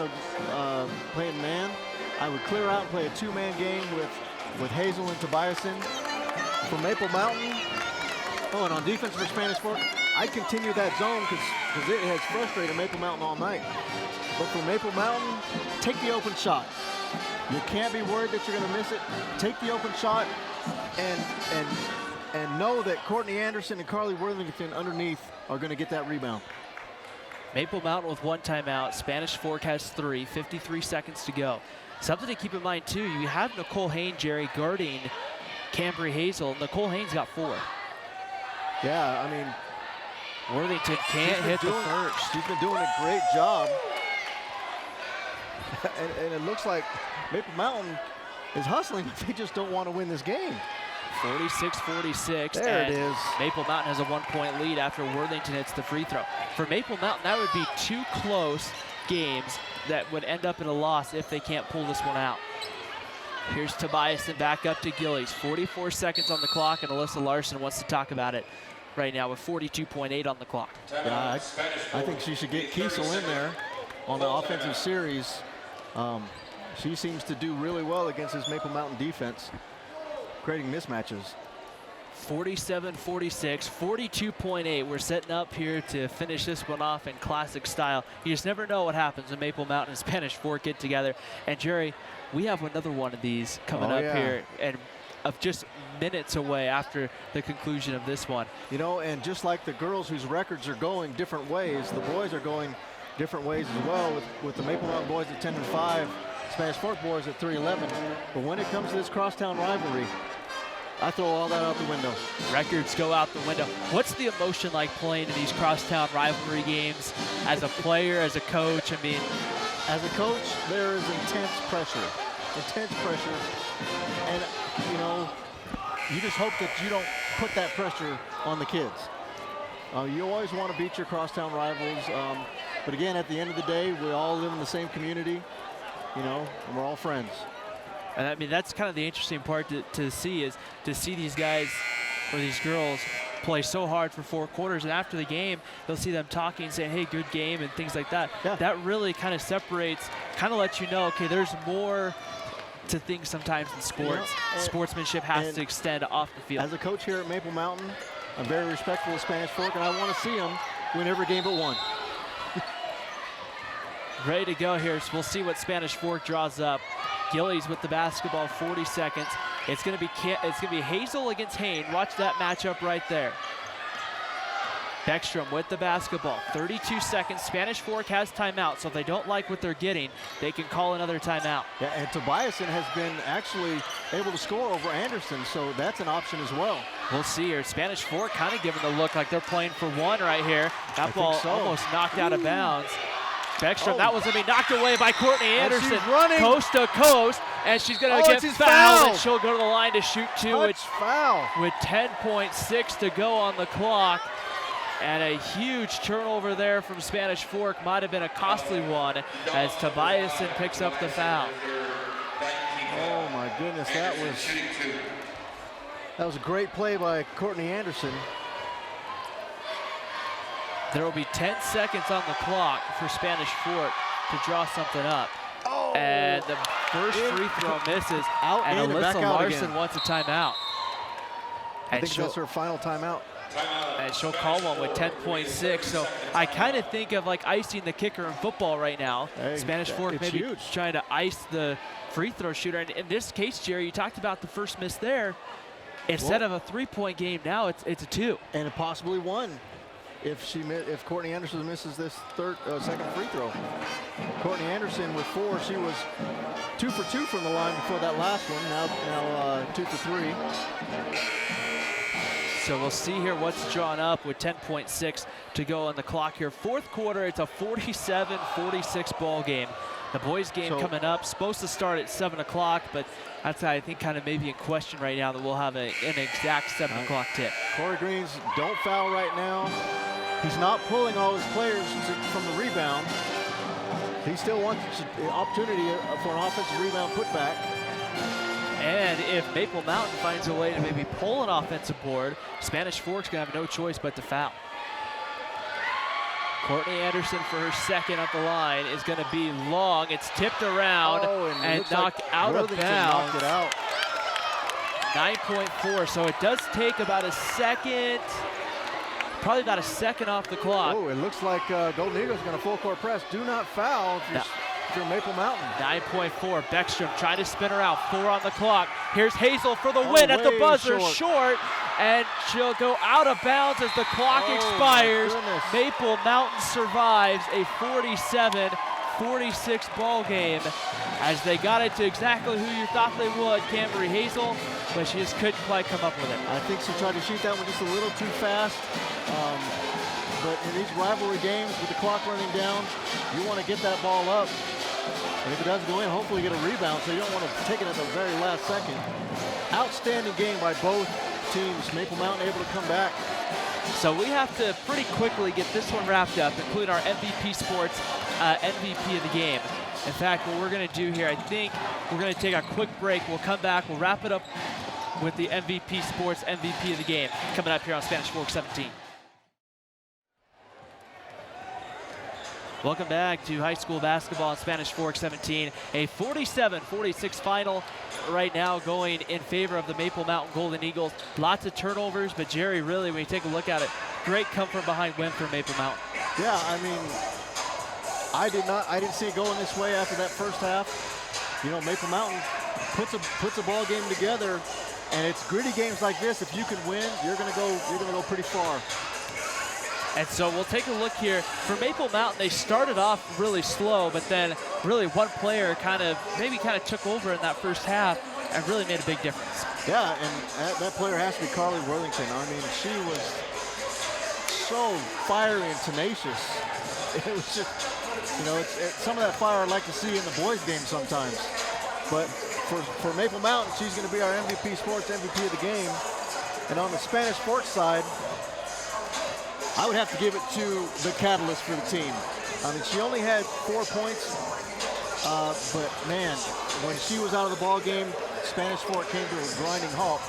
man, I would clear out and play a 2-man game with Hazel and Tobiasen. For Maple Mountain, and on defense for Spanish Fork, I'd continue that zone because it has frustrated Maple Mountain all night. But for Maple Mountain, take the open shot. You can't be worried that you're going to miss it. Take the open shot and know that Courtney Anderson and Carly Worthington underneath are going to get that rebound. Maple Mountain with 1 timeout. Spanish Fork has 3, 53 seconds to go. Something to keep in mind, too, you have Nicole Hain, Jerry, guarding Cambry Hazel. Nicole Hain's got 4. Yeah, I mean, Worthington can't hit the first. She's been doing a great job. and it looks like Maple Mountain is hustling, but they just don't want to win this game. 46-46. There it is. Maple Mountain has a 1-point lead after Worthington hits the free throw. For Maple Mountain, that would be 2 close games that would end up in a loss if they can't pull this one out. Here's Tobiasen back up to Gillies. 44 seconds on the clock, and Alyssa Larson wants to talk about it right now with 42.8 on the clock. Yeah, I think she should get Kiesel in there on the offensive series. She seems to do really well against this Maple Mountain defense, creating mismatches. 47-46, 42.8. We're setting up here to finish this one off in classic style. You just never know what happens when Maple Mountain and Spanish Fork get together. And Jerry, we have another one of these coming up here, and of just minutes away after the conclusion of this one. You know, and just like the girls whose records are going different ways, the boys are going different ways as well, with the Maple Mountain boys at 10-5, Spanish Fork boys at 3-11. But when it comes to this crosstown rivalry, I throw all that out the window. Records go out the window. What's the emotion like playing in these crosstown rivalry games as a player, as a coach? I mean, as a coach, there is intense pressure. And, you know, you just hope that you don't put that pressure on the kids. You always want to beat your crosstown rivals. But again, at the end of the day, we all live in the same community, you know, and we're all friends. And I mean, that's kind of the interesting part to see, is to see these guys or these girls play so hard for 4 quarters, and after the game, they'll see them talking, saying, hey, good game, and things like that. Yeah. That really kind of separates, kind of lets you know, okay, there's more to things sometimes in sports. Sportsmanship has to extend off the field. As a coach here at Maple Mountain, I'm very respectful of Spanish Fork, and I want to see them win every game but one. Ready to go here, so we'll see what Spanish Fork draws up. Gillies with the basketball, 40 seconds. It's going to be Hazel against Hain. Watch that matchup right there. Beckstrom with the basketball, 32 seconds. Spanish Fork has timeout, so if they don't like what they're getting, they can call another timeout. Yeah, and Tobiasen has been actually able to score over Anderson, so that's an option as well. We'll see here. Spanish Fork kind of giving the look like they're playing for one right here. That ball almost knocked out of bounds. Beckstrom, that was going to be knocked away by Courtney Anderson. She's running coast to coast, and she's going to get fouled, and she'll go to the line to shoot 2. Foul. With 10.6 to go on the clock. And a huge turnover there from Spanish Fork. Might have been a costly one as Tobiasen picks up the foul. Oh my goodness, that was a great play by Courtney Anderson. There will be 10 seconds on the clock for Spanish Fork to draw something up. Oh, and the first free throw misses, and Alyssa Larson wants a timeout. I think that's her final timeout. And she'll call one with 10.6. So I kind of think of like icing the kicker in football right now. Hey, Spanish Fork maybe trying to ice the free throw shooter. And in this case, Jerry, you talked about the first miss there. Instead of a 3-point game now, it's a 2. And possibly 1. If Courtney Anderson misses this second free throw. Courtney Anderson with 4, she was 2 for 2 from the line before that last one. Now 2 for 3. So we'll see here what's drawn up with 10.6 to go on the clock here. Fourth quarter, it's a 47-46 ball game. The boys game coming up, supposed to start at 7 o'clock, but that's, I think, kind of maybe in question right now that we'll have an exact 7 o'clock tip. Corey Greens, don't foul right now. He's not pulling all his players from the rebound. He still wants the opportunity for an offensive rebound putback. And if Maple Mountain finds a way to maybe pull an offensive board, Spanish Fork's going to have no choice but to foul. Courtney Anderson for her second at the line is going to be long. It's tipped around and knocked out of bounds. Knocked it out. 9.4, so it does take about a second, probably about a second off the clock. Oh, it looks like Golden Eagles going to full court press. Do not foul if you're Maple Mountain. 9.4, Beckstrom trying to spin her out, 4 on the clock. Here's Hazel for the win at the buzzer, short, and she'll go out of bounds as the clock expires. Maple Mountain survives a 47-46 ball game as they got it to exactly who you thought they would. Camry Hazel but she just couldn't quite come up with it. I think she tried to shoot that one just a little too fast. But in these rivalry games with the clock running down, you want to get that ball up. And if it doesn't go in, hopefully get a rebound, so you don't want to take it at the very last second. Outstanding game by both teams. Maple Mountain able to come back. So we have to pretty quickly get this one wrapped up, including our MVP Sports MVP of the game. In fact, what we're going to do here, I think we're going to take a quick break. We'll come back. We'll wrap it up with the MVP Sports MVP of the game coming up here on Spanish Fork 17. Welcome back to high school basketball on Spanish Fork 17. A 47-46 final right now going in favor of the Maple Mountain Golden Eagles. Lots of turnovers, but Jerry, really, when you take a look at it, great comfort behind win for Maple Mountain. Yeah, I mean, I didn't see it going this way after that first half. You know, Maple Mountain puts a ball game together, and it's gritty games like this. If you can win, you're gonna go pretty far. And so we'll take a look here. For Maple Mountain, they started off really slow, but then really one player kind of took over in that first half and really made a big difference. Yeah, and that player has to be Carly Worthington. I mean, she was so fiery and tenacious. It was just, you know, it's some of that fire I'd like to see in the boys' game sometimes. But for Maple Mountain, she's going to be our MVP Sports MVP of the game. And on the Spanish Fork side, I would have to give it to the catalyst for the team. I mean, she only had 4 points, but man, when she was out of the ball game, Spanish Fork came to a grinding halt,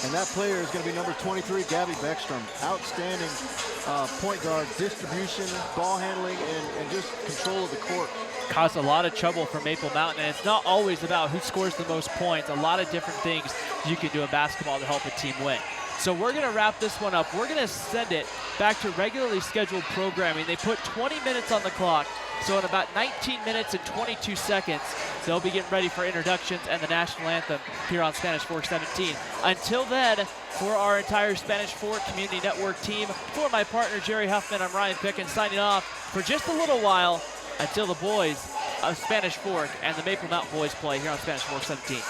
and that player is going to be number 23, Gabby Beckstrom. Outstanding point guard, distribution, ball handling, and just control of the court. Caused a lot of trouble for Maple Mountain, and it's not always about who scores the most points. A lot of different things you can do in basketball to help a team win. So we're going to wrap this one up. We're going to send it back to regularly scheduled programming. They put 20 minutes on the clock, so in about 19 minutes and 22 seconds, they'll be getting ready for introductions and the national anthem here on Spanish Fork 17. Until then, for our entire Spanish Fork Community Network team, for my partner Jerry Huffman, I'm Ryan Pickens signing off for just a little while until the boys of Spanish Fork and the Maple Mountain boys play here on Spanish Fork 17.